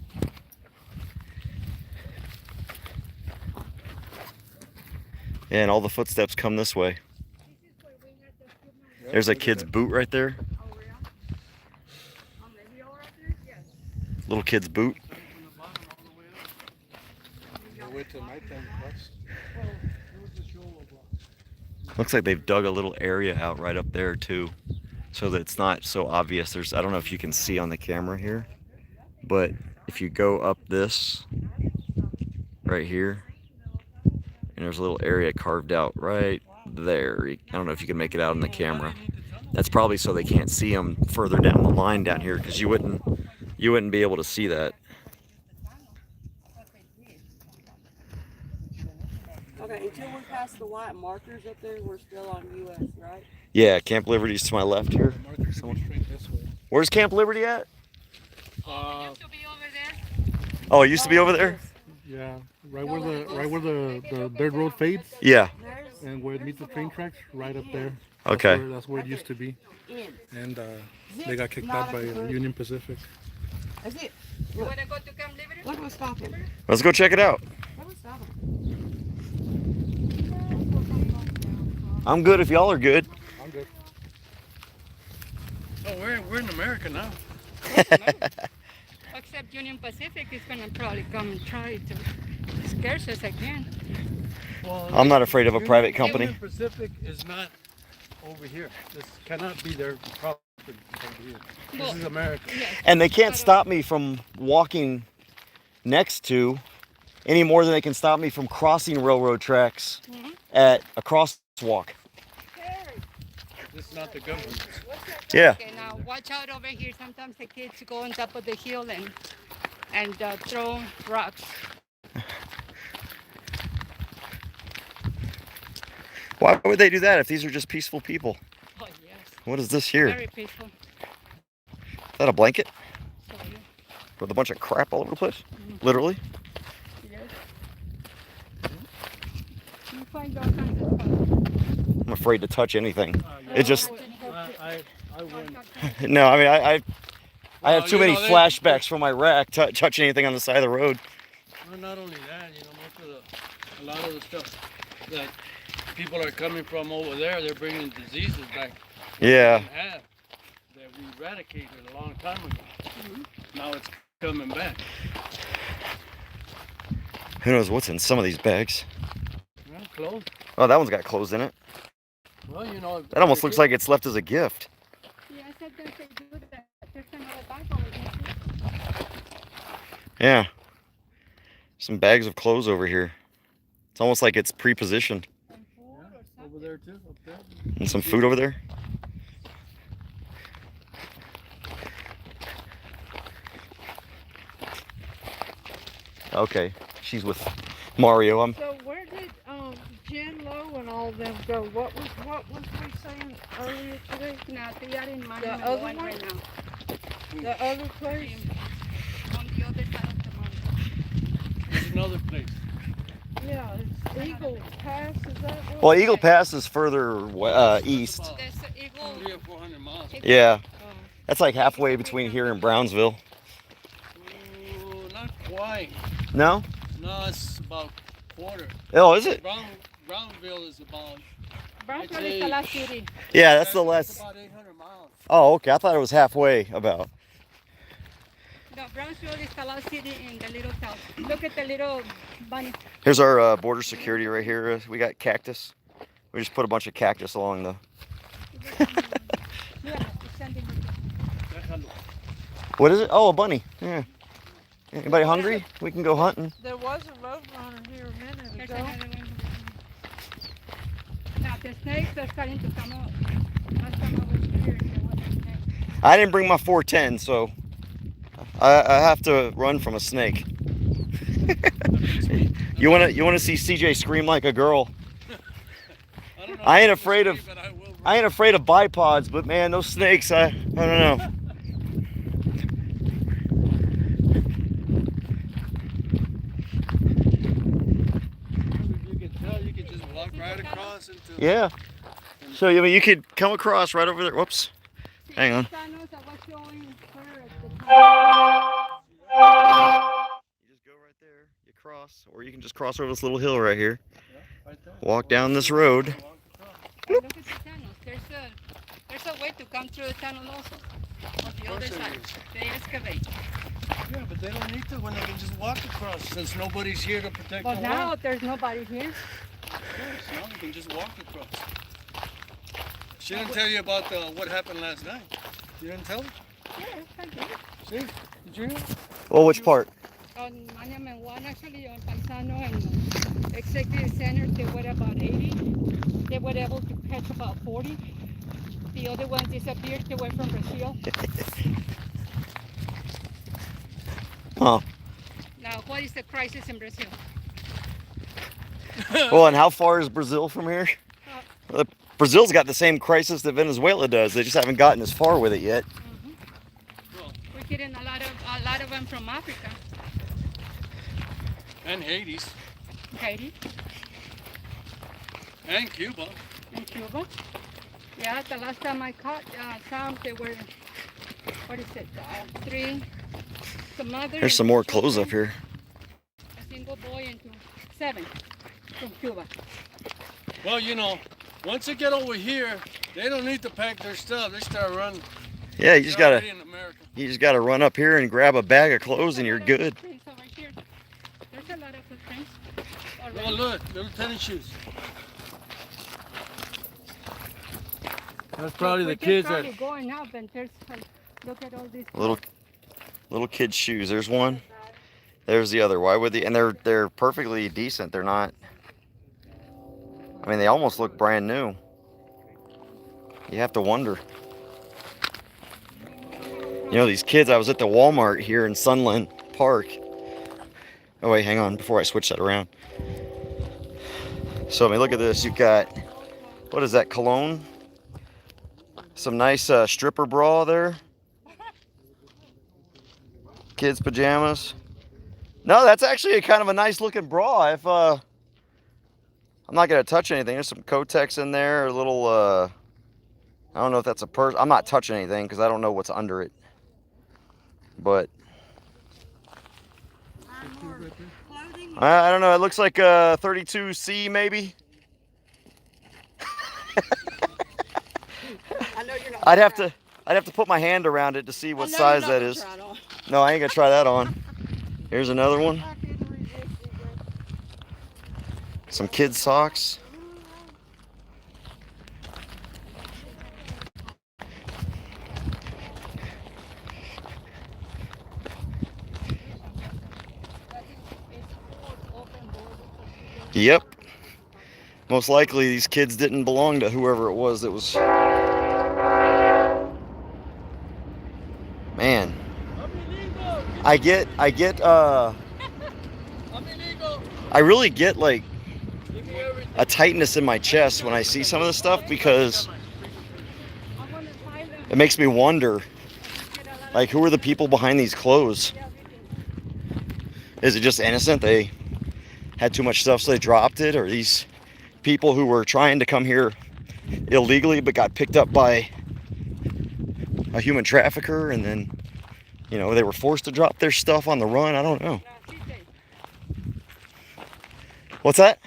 B: Yeah, and all the footsteps come this way. There's a kid's boot right there. Little kid's boot.
G: Wait till nighttime.
B: Looks like they've dug a little area out right up there too, so that it's not so obvious. There's, I don't know if you can see on the camera here, but if you go up this right here, and there's a little area carved out right there. I don't know if you can make it out on the camera. That's probably so they can't see them further down the line down here, because you wouldn't be able to see that.
C: Okay, until we pass the white markers up there, we're still on US, right?
B: Yeah, Camp Liberty's to my left here.
G: Markers should be straight this way.
B: Where's Camp Liberty at?
E: Used to be over there.
B: Oh, it used to be over there?
G: Yeah, right where the dirt road fades
B: Yeah.
G: and where it meets the train tracks, right up there.
B: Okay.
G: That's where it used to be. And they got kicked out by Union Pacific.
C: That's it.
E: You want to go to Camp Liberty?
C: Look what's stopping.
B: Let's go check it out.
C: Look what's stopping.
B: I'm good if y'all are good.
G: I'm good.
F: Oh, we're in America now.
E: Except Union Pacific is going to probably come and try to scare us again.
F: Well,
B: I'm not afraid of a private company.
F: Union Pacific is not over here. This cannot be their property over here. This is America.
E: Yes.
B: And they can't stop me from walking next to any more than they can stop me from crossing railroad tracks at a crosswalk.
F: This is not the government.
B: Yeah.
E: Okay, now watch out over here. Sometimes the kids go on top of the hill and throw rocks.
B: Why would they do that if these are just peaceful people?
E: Oh yes,
B: What is this here?
E: very peaceful.
B: Is that a blanket
E: So, yeah.
B: with a bunch of crap all over the place? Literally?
E: Yes. You find all kinds of stuff.
B: I'm afraid to touch anything. It just
F: I wouldn't.
B: no. I mean, I have
F: Well,
B: too
F: you
B: many
F: know, they-
B: flashbacks from Iraq. Touch anything on the side of the road.
F: Well, not only that, you know, a lot of the stuff that people are coming from over there, they're bringing diseases back.
B: Yeah.
F: Have that we eradicated a long time ago. Now it's coming back.
B: Who knows what's in some of these bags?
F: Well, close.
B: Oh, that one's got clothes in it.
F: Well, you know.
B: That almost looks like it's left as a gift.
E: Yeah, I said they do that. There's another bag over there.
B: Yeah. Some bags of clothes over here. It's almost like it's pre-positioned.
F: Over there too, up there.
B: And some food over there. Okay, she's with Mario.
C: So where did Jen Lowe and all them go? What was we saying earlier today?
E: No, they are in Monument
C: The other
E: one
C: one?
E: right now.
C: The other place?
E: On the other side of the mountain.
F: There's another place.
C: Yeah, it's Eagle Pass. Is that what?
B: Well, Eagle Pass is further east.
E: There's Eagle.
F: 300 or 400 miles.
B: Yeah, that's like halfway between here and Brownsville.
F: Oh, not quite.
B: No?
F: No, it's about quarter.
B: Oh, is it?
F: Brownville is about.
E: Brownsville
F: I'd
E: is
F: say-
E: the last city.
B: Yeah, that's the
F: It's
B: less.
F: about 800 miles.
B: Oh, okay. I thought it was halfway about.
E: No, Brownsville is the last city in the little town. Look at the little bunny.
B: Here's our border security right here. We got cactus. We just put a bunch of cactus along the.
E: Yeah, it's sending
F: Déjalo.
B: What is it? Oh, a bunny. Yeah. Anybody hungry? We can go hunting.
C: There was a road runner here a minute
E: There's
C: ago.
E: another one. Now the snakes are starting to come up. Last time I was here, there was a snake.
B: I didn't bring my 410, so I have to run from a snake. You wanna see CJ scream like a girl?
F: I don't know
B: I ain't
F: if it's
B: afraid of-
F: free, but I will run.
B: I ain't afraid of bipods, but man, those snakes, I don't know.
F: listen to.
B: Yeah. So I mean, you could come across right over there. Whoops. Hang on.
E: Thanos, I was showing her at the
B: You just go right there. You cross, or you can just cross over this little hill right here.
F: Right there.
B: Walk down this road.
E: Look at the tunnels. There's a way to come through the tunnel also. On the other
F: there
E: side.
F: is.
E: They excavate.
F: Yeah, but they don't need to when they can just walk across since nobody's here to protect
E: But
F: the
E: now
F: land.
E: there's nobody here.
F: Yes, now they can just walk across. She didn't tell you about what happened last night. You didn't tell her?
E: Yes, I did.
F: See? Did you hear?
B: Well, which part?
E: On Monument 1, actually, on Paisano and Executive Center, they were about 80. They were able to catch about 40. The other ones disappeared. They were from Brazil.
B: Oh.
E: Now, what is the crisis in Brazil?
B: Well, and how far is Brazil from here? Brazil's got the same crisis that Venezuela does. They just haven't gotten as far with it yet.
E: We're getting a lot of them from Africa,
F: And Hades.
E: Haiti,
F: And Cuba.
E: and Cuba. Yeah, the last time I caught some, they were, what is it, 3. The mother.
B: There's some more clothes up here.
E: A single boy and 7 from Cuba.
F: Well, you know, once they get over here, they don't need to pack their stuff. They start running.
B: Yeah, you just
F: They're
B: gotta
F: already in America.
B: run up here and grab a bag of clothes and you're good.
E: Footprints over here. There's a lot of footprints.
F: Oh,
E: already.
F: look, little tennis shoes. That's probably
E: We're
F: the
E: just
F: kids
E: probably
F: that.
E: going up and there's, look at all these.
B: Little kids' shoes. There's one. There's the other. Why would they? And they're perfectly decent. They're not. I mean, they almost look brand new. You have to wonder. You know, these kids. I was at the Walmart here in Sunland Park. Oh wait, hang on. Before I switch that around. So I mean, look at this. You've got, what is that? Cologne. Some nice stripper bra there. Kids pajamas. No, that's actually a kind of a nice looking bra. If I'm not gonna touch anything. There's some Kotex in there. A little. I don't know if that's a purse. I'm not touching anything because I don't know what's under it. But
C: Clothing.
B: I don't know. It looks like a 32C maybe.
C: I know you're not.
B: I'd have to put my hand around it to see what size that is. No, I ain't gonna try that on. Here's another one. Some kids' socks. Yep. Most likely these kids didn't belong to whoever it was that was. Man. I really get like a tightness in my chest when I see some of this stuff because it makes me wonder, like, who are the people behind these clothes? Is it just innocent? They had too much stuff so they dropped it? Or these people who were trying to come here illegally but got picked up by a human trafficker and then, you know, they were forced to drop their stuff on the run? I don't know. What's that?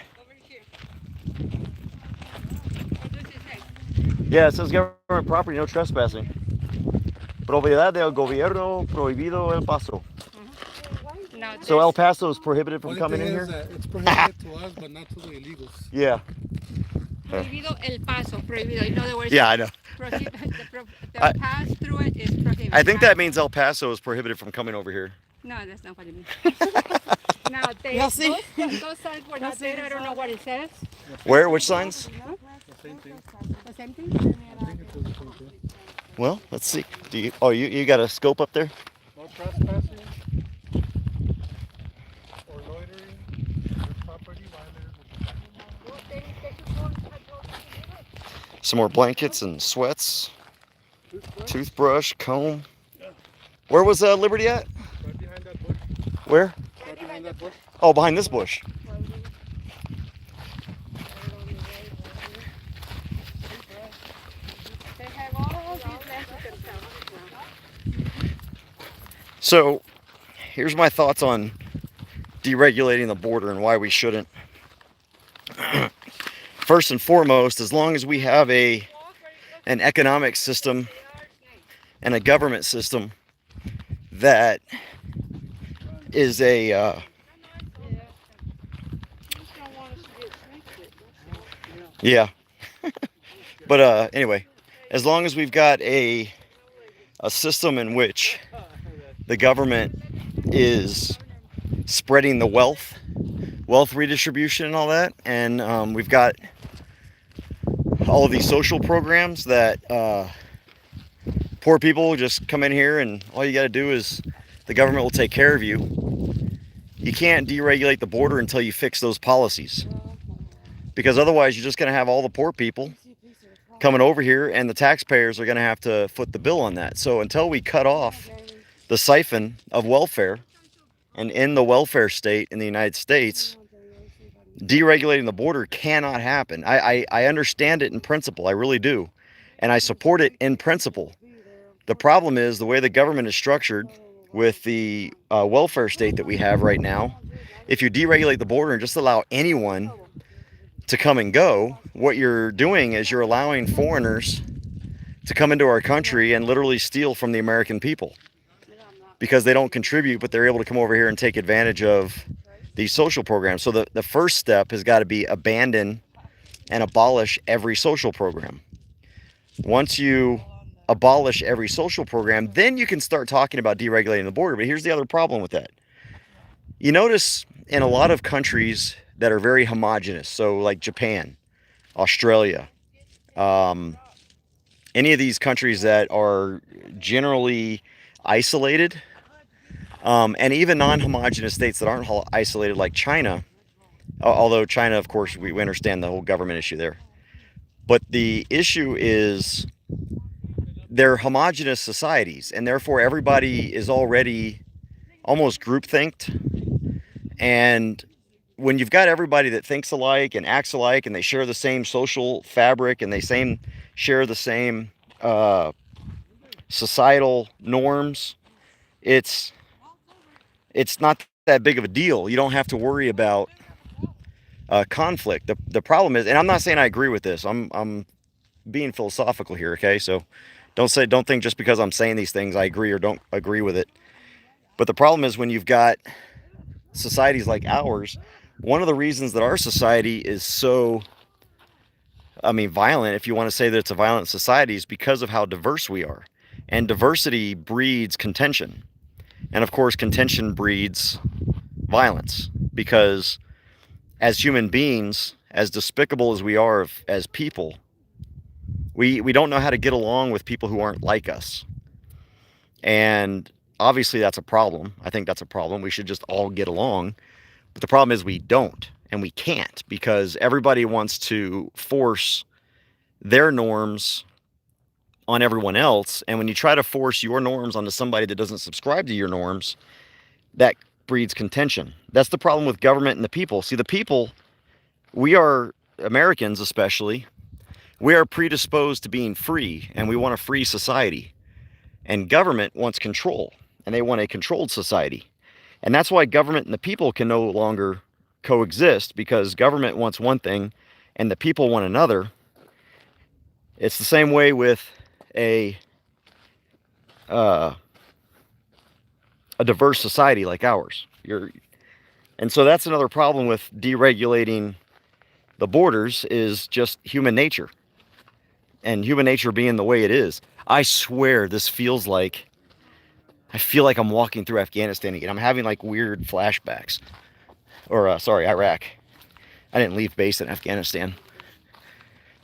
B: Yeah, it says government property, no trespassing. Propiedad del gobierno prohibido El Paso.
E: Now,
B: So El Paso is prohibited from
D: Only
B: coming
D: thing
B: in
D: is
B: here?
D: that it's prohibited to us, but not to the illegals.
B: Yeah.
E: prohibido El Paso, prohibido. In other words,
B: Yeah, I know.
E: the pass through it is prohibited.
B: I think that means El Paso is prohibited from coming over here.
E: No, that's not what it means. Now,
C: Y'all see?
E: those signs were not there. I don't know what it says.
B: Where? Which signs?
D: The same thing.
E: The same thing?
D: I think it was the same thing.
B: Well, let's see. Do you? Oh, you got a scope up there?
D: No trespassing or loitering on property violated.
B: Some more blankets and sweats. Toothbrush, comb. Where was Liberty at?
D: Right behind that bush.
B: Where?
D: Right behind that bush.
B: Oh, behind this bush. So here's my thoughts on deregulating the border and why we shouldn't. First and foremost, as long as we have an economic system and a government system that is yeah. But anyway, as long as we've got a system in which the government is spreading the wealth redistribution and all that, and we've got all of these social programs that poor people just come in here and all you got to do is the government will take care of you. You can't deregulate the border until you fix those policies, because otherwise you're just going to have all the poor people coming over here and the taxpayers are going to have to foot the bill on that. So until we cut off the siphon of welfare and end the welfare state in the United States, deregulating the border cannot happen. I understand it in principle, I really do, and I support it in principle. The problem is the way the government is structured with the welfare state that we have right now. If you deregulate the border and just allow anyone to come and go, what you're doing is you're allowing foreigners to come into our country and literally steal from the American people, because they don't contribute, but they're able to come over here and take advantage of these social programs. So the first step has got to be abandon and abolish every social program. Once you abolish every social program, then you can start talking about deregulating the border. But here's the other problem with that. You notice in a lot of countries that are very homogenous, so like Japan, Australia, any of these countries that are generally isolated, and even non-homogenous states that aren't isolated like China, although China, of course, we understand the whole government issue there. But the issue is they're homogenous societies, and therefore everybody is already almost groupthinked. And when you've got everybody that thinks alike and acts alike, and they share the same social fabric, and they share the same societal norms, it's not that big of a deal. You don't have to worry about conflict. The problem is, and I'm not saying I agree with this. I'm being philosophical here, okay? So don't think just because I'm saying these things I agree or don't agree with it. But the problem is when you've got societies like ours, one of the reasons that our society is so, violent, if you want to say that it's a violent society, is because of how diverse we are. And diversity breeds contention. And of course, contention breeds violence, because as human beings, as despicable as we are as people, we don't know how to get along with people who aren't like us. And obviously that's a problem. I think that's a problem. We should just all get along. But the problem is we don't, and we can't, because everybody wants to force their norms on everyone else. And when you try to force your norms onto somebody that doesn't subscribe to your norms, that breeds contention. That's the problem with government and the people. See, the people, we are Americans especially, we are predisposed to being free, and we want a free society. And government wants control, and they want a controlled society. And that's why government and the people can no longer coexist, because government wants one thing and the people want another. It's the same way with a diverse society like ours. And so that's another problem with deregulating the borders, is just human nature. And human nature being the way it is. I swear this feels like, I feel like I'm walking through Afghanistan again. I'm having like weird flashbacks. Or, Iraq. I didn't leave base in Afghanistan.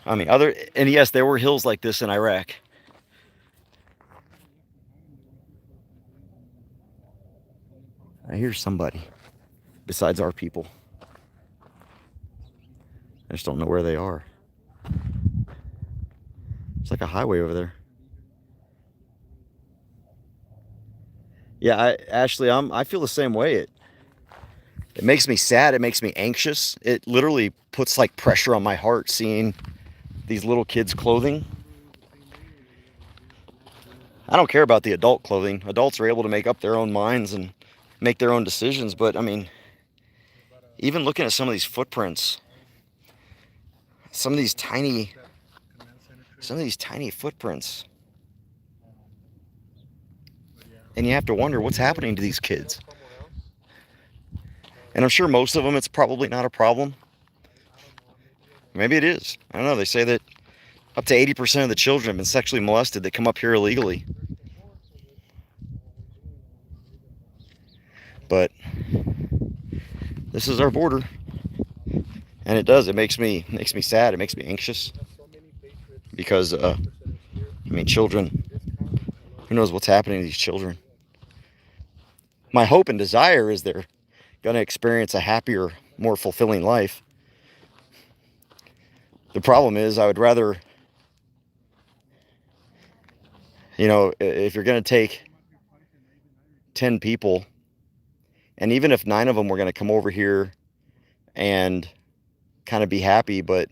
B: And yes, there were hills like this in Iraq. I hear somebody besides our people. I just don't know where they are. It's like a highway over there. Yeah, Ashley, I feel the same way. It makes me sad. It makes me anxious. It literally puts like pressure on my heart seeing these little kids' clothing. I don't care about the adult clothing. Adults are able to make up their own minds and make their own decisions. But I mean, even looking at some of these footprints, some of these tiny footprints, and you have to wonder what's happening to these kids. And I'm sure most of them, it's probably not a problem. Maybe it is. I don't know. They say that up to 80% of the children have been sexually molested that come up here illegally. But this is our border, and it does. It makes me sad. It makes me anxious because I mean, children. Who knows what's happening to these children? My hope and desire is they're going to experience a happier, more fulfilling life. The problem is, I would rather, you know, if you're going to take 10 people, and even if 9 of them were going to come over here and kind of be happy, but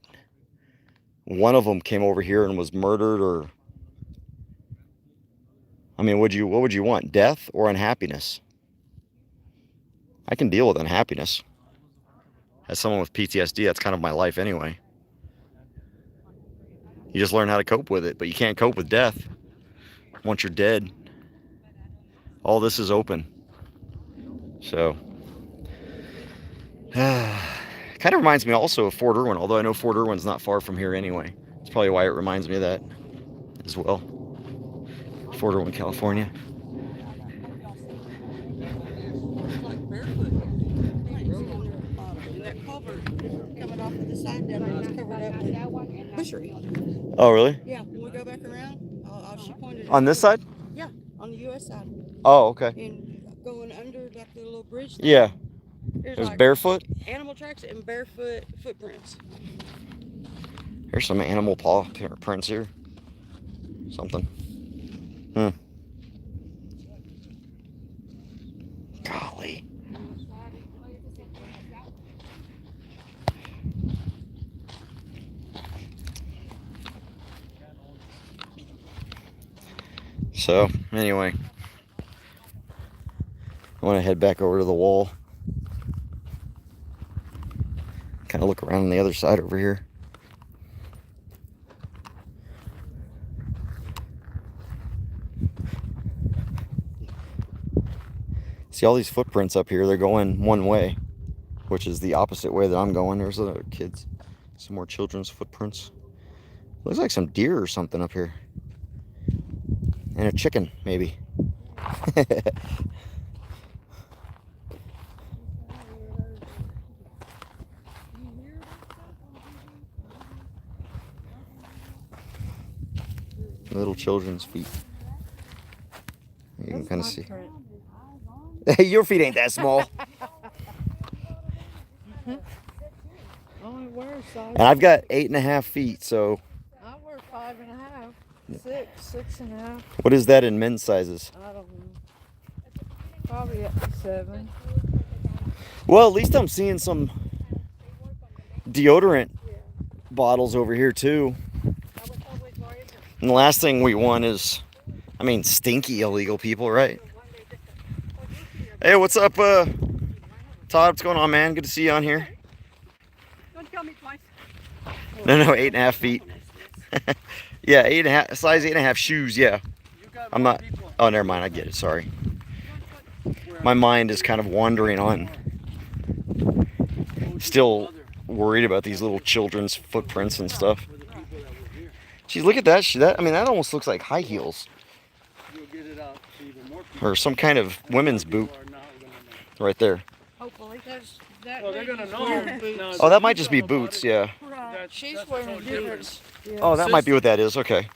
B: one of them came over here and was murdered, or, I mean, what would you want? Death or unhappiness? I can deal with unhappiness. As someone with PTSD, that's kind of my life anyway. You just learn how to cope with it, but you can't cope with death. Once you're dead, all this is open. So, kind of reminds me also of Fort Irwin, although I know Fort Irwin's not far from here anyway. That's probably why it reminds me of that as well. Fort Irwin, California.
C: That culvert coming off of the side down there is covered up with bushery.
B: Oh, really?
C: Yeah, when we go back around, she pointed
B: On this side?
C: Yeah, on the U.S. side.
B: Oh, okay.
C: And going under like the little bridge.
B: Yeah.
C: There's
B: There's
C: like
B: barefoot?
C: animal tracks and barefoot footprints.
B: There's some animal paw prints here. Something. Golly. So, anyway, I want to head back over to the wall. Kind of look around on the other side over here. See all these footprints up here, they're going one way, which is the opposite way that I'm going. There's other kids, some more children's footprints. Looks like some deer or something up here. And a chicken, maybe. Little children's feet. You can kind of see. Your feet ain't that small. And I've got 8.5 feet, so.
C: I wear 5.5, 6.5.
B: What is that in men's sizes?
C: I don't know. Probably up to 7.
B: Well, at least I'm seeing some deodorant bottles over here too. And the last thing we want is, I mean, stinky illegal people, right? Hey, what's up, Todd? What's going on, man? Good to see you on here.
A: Don't tell me twice.
B: No, 8.5 feet. Yeah, 8.5, size 8.5 shoes. Yeah, I'm not. Oh, never mind. I get it. Sorry. My mind is kind of wandering on. Still worried about these little children's footprints and stuff. Geez, look at that. I mean, that almost looks like high heels. Or some kind of women's boot. Right there.
C: Hopefully.
F: Well, they're gonna know.
B: Oh, that might just be boots, yeah.
C: Right. She's wearing different. Yeah.
B: Oh, that might be what that is. Okay.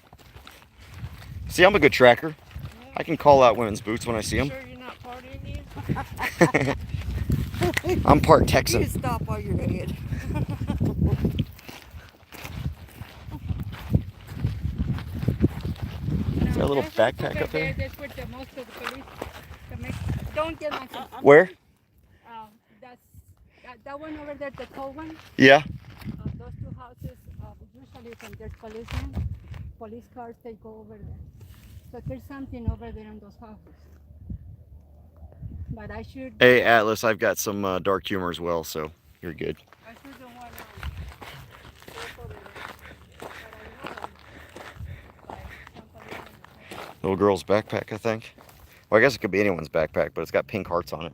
B: See, I'm a good tracker. I can call out women's boots when I see them.
C: Sure you're not part Indian?
B: I'm part Texan.
C: You stop while you're ahead.
B: Is there a little backpack up there?
A: That's where the most of the police. Don't get my phone.
B: Where?
A: That's that one over there, the tall one.
B: Yeah.
A: Those two houses, usually when there's policemen, police cars, they go over there.
E: But there's something over there in those houses. But I should.
B: Hey, Atlas, I've got some dark humor as well, so you're good.
E: I should don't want to. But I know like somebody.
B: Little girl's backpack, I think. Well, I guess it could be anyone's backpack, but it's got pink hearts on it.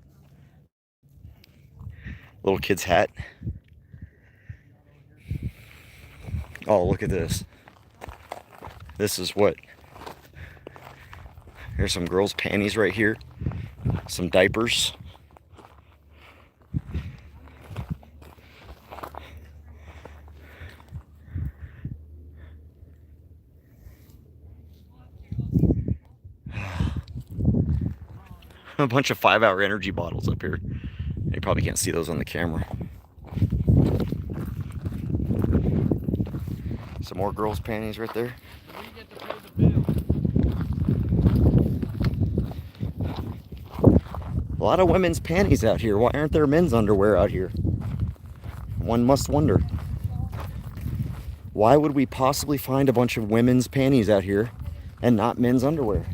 B: Little kid's hat. Oh, look at this. This is what? Here's some girls' panties right here. Some diapers. A bunch of 5-hour energy bottles up here. You probably can't see those on the camera. Some more girls' panties right there.
F: We get to pay the bill.
B: A lot of women's panties out here. Why aren't there men's underwear out here? One must wonder. Why would we possibly find a bunch of women's panties out here and not men's underwear?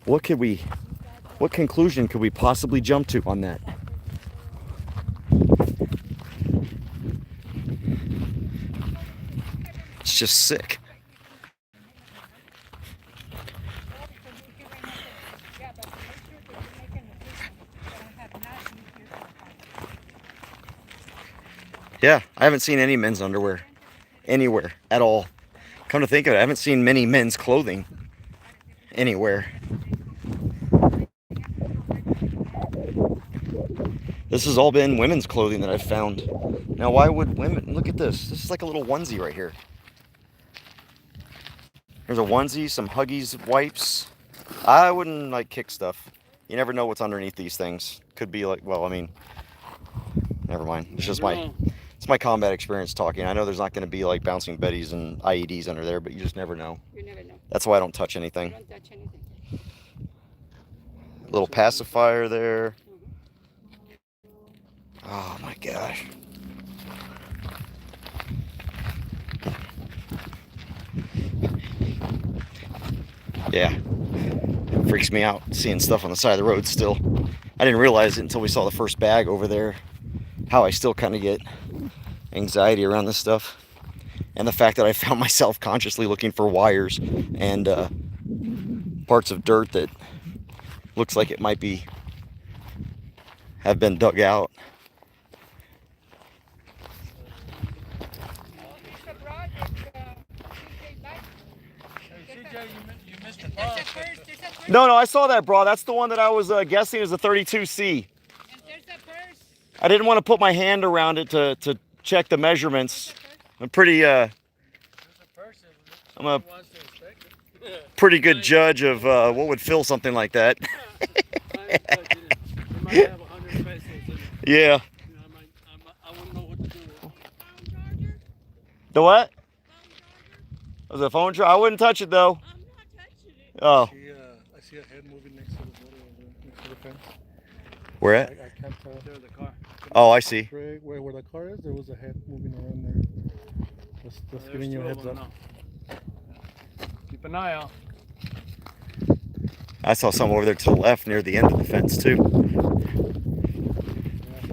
B: What conclusion could we possibly jump to on that? It's just sick. Yeah, I haven't seen any men's underwear anywhere at all. Come to think of it, I haven't seen many men's clothing anywhere. This has all been women's clothing that I've found. Now, why would women... Look at this. This is like a little onesie right here. There's a onesie, some Huggies wipes. I wouldn't like kick stuff. You never know what's underneath these things. Could be like, well, I mean, never mind. It's just it's my combat experience talking. I know there's not going to be like bouncing betties and IEDs under there, but you just never know.
E: You never know.
B: That's why I don't touch anything.
E: Don't touch anything.
B: Little pacifier there. Oh my gosh. Yeah. Freaks me out seeing stuff on the side of the road still. I didn't realize it until we saw the first bag over there. How I still kind of get anxiety around this stuff. And the fact that I found myself consciously looking for wires and parts of dirt that looks like it might have been dug out.
F: You missed the bus.
B: No, I saw that, bro. That's the one that I was guessing is a 32C. I didn't want to put my hand around it to check the measurements. I'm a pretty good judge of what would fill something like that. Yeah.
F: I wouldn't know what to do.
B: The what? Was it a phone charger? I wouldn't touch it though.
C: I'm not touching it.
B: Oh.
G: I see a head moving next to the border, next to the fence.
B: Where at?
G: I can't tell.
F: There, the car.
B: Oh, I see.
G: Right where the car is, there was a head moving around there. Just
F: There's
G: giving you a
F: two of
G: heads
F: them
G: up.
F: now. Keep an eye out.
B: I saw some over there to the left near the end of the fence too.
G: Yeah,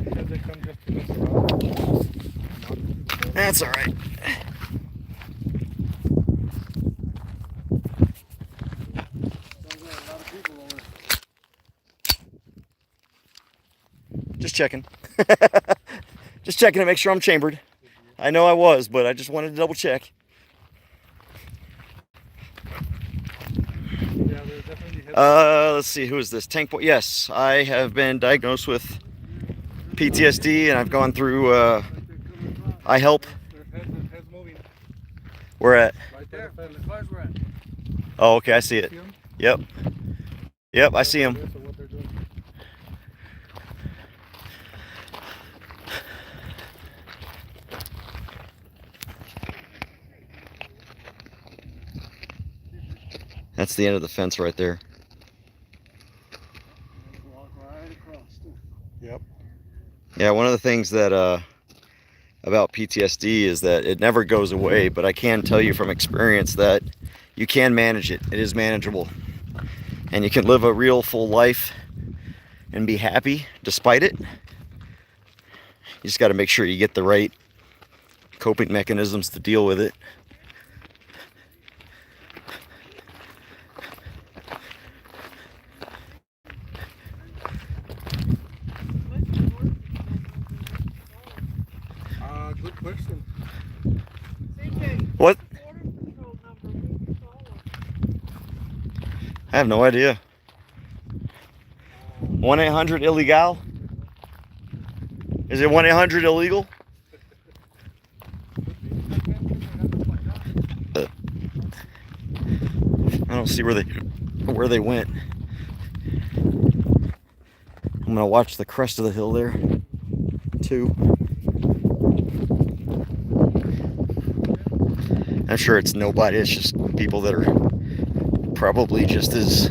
G: because they come just to mess around.
B: That's all right. Just checking. Just checking to make sure I'm chambered. I know I was, but I just wanted to double check.
G: Yeah, there's definitely heads.
B: Let's see, who is this? Tank Boy. Yes, I have been diagnosed with PTSD, and I've gone through. I help.
G: There's heads moving.
B: Where at?
G: Right
F: There,
G: there.
F: the cars were at.
B: Oh, okay, I see it.
G: See 'em?
B: Yep. Yep, I see him.
G: So what they're doing.
B: That's the end of the fence right there.
G: Walk right across. Yep.
B: Yeah, one of the things that about PTSD is that it never goes away, but I can tell you from experience that you can manage it. It is manageable. And you can live a real full life and be happy despite it. You just got to make sure you get the right coping mechanisms to deal with it.
D: Good question.
B: What? I have no idea. 1-800 illegal? Is it 1-800 illegal? I don't see where they went. I'm gonna watch the crest of the hill there too. I'm sure it's nobody. It's just people that are probably just as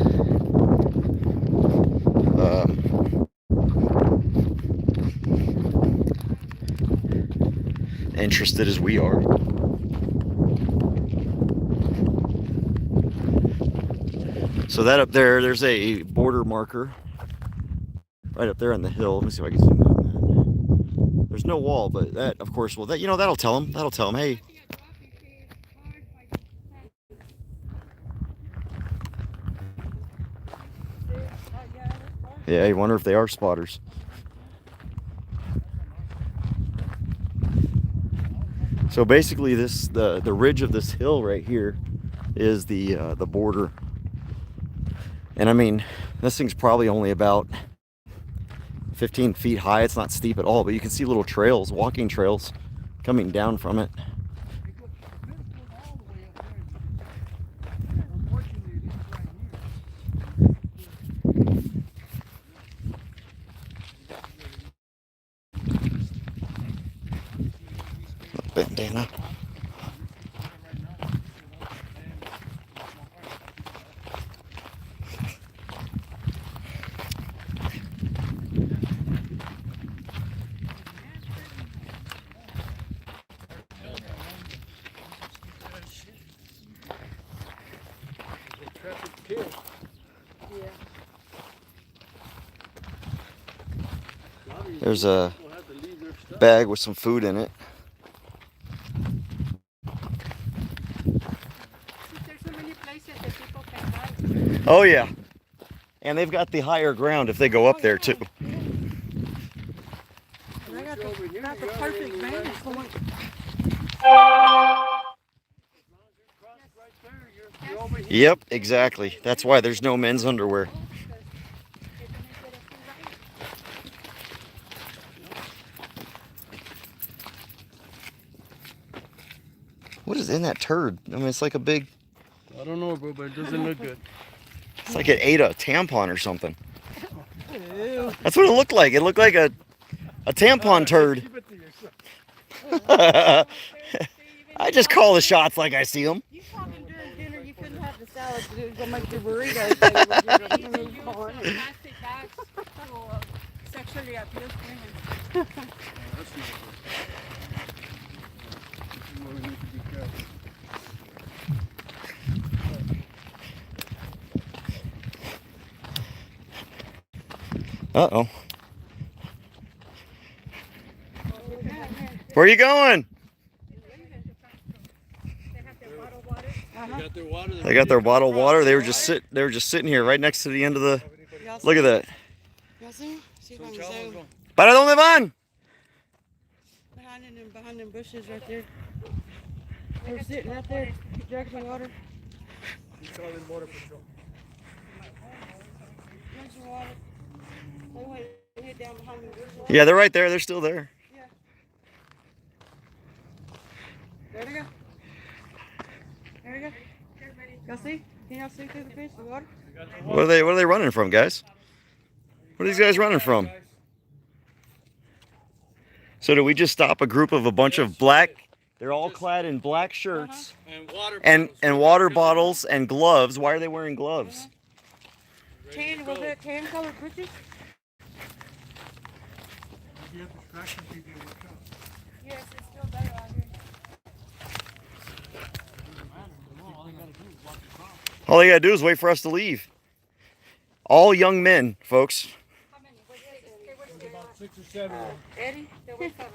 B: interested as we are. So that up there, there's a border marker right up there on the hill. Let me see if I can zoom in on that. There's no wall, but that, of course, well, that, you know, that'll tell them. That'll tell them, hey. Yeah, I wonder if they are spotters. So basically, the ridge of this hill right here is the border. And I mean, this thing's probably only about 15 feet high. It's not steep at all, but you can see little trails, walking trails, coming down from it. Bandana. There's a bag with some food in it.
A: There's so many places that people can hide.
B: Oh yeah, and they've got the higher ground if they go up there too.
C: They got the perfect vantage point.
B: Yep, exactly. That's why there's no men's underwear. What is in that turd? I mean, it's like a big...
F: I don't know, bro, but it doesn't look good.
B: It's like it ate a tampon or something. That's what it looked like. It looked like a tampon turd. I just call the shots like I see them.
C: You talking during dinner, you couldn't have the salad because it was going to make the burritos. They would just move on.
A: Plastic bags to sexually abused women.
B: Uh-oh. Where are you going?
F: They got their water.
B: They got their bottled water. They were just sitting here right next to the end of the... Look at that.
C: Y'all see him? See if I can zoom.
B: ¿Para dónde van?
C: Behind them bushes right there. They're sitting right there. Jugs of water. Jugs of water. They went and hid down behind them bushes.
B: Yeah, they're right there. They're still there.
C: Yeah. There they go. There we go. Y'all see? Can y'all see through the fish, the water?
B: What are they running from, guys? What are these guys running from? So did we just stop a group of a bunch of black? They're all clad in black shirts and water bottles and gloves. Why are they wearing gloves?
C: Tan, was that tan colored britches? Yes, it's still there out here.
B: All they gotta do is wait for us to leave. All young men, folks.
A: How many? Was it- there was,
D: About 6 or 7.
C: Eddie?
A: there were 7.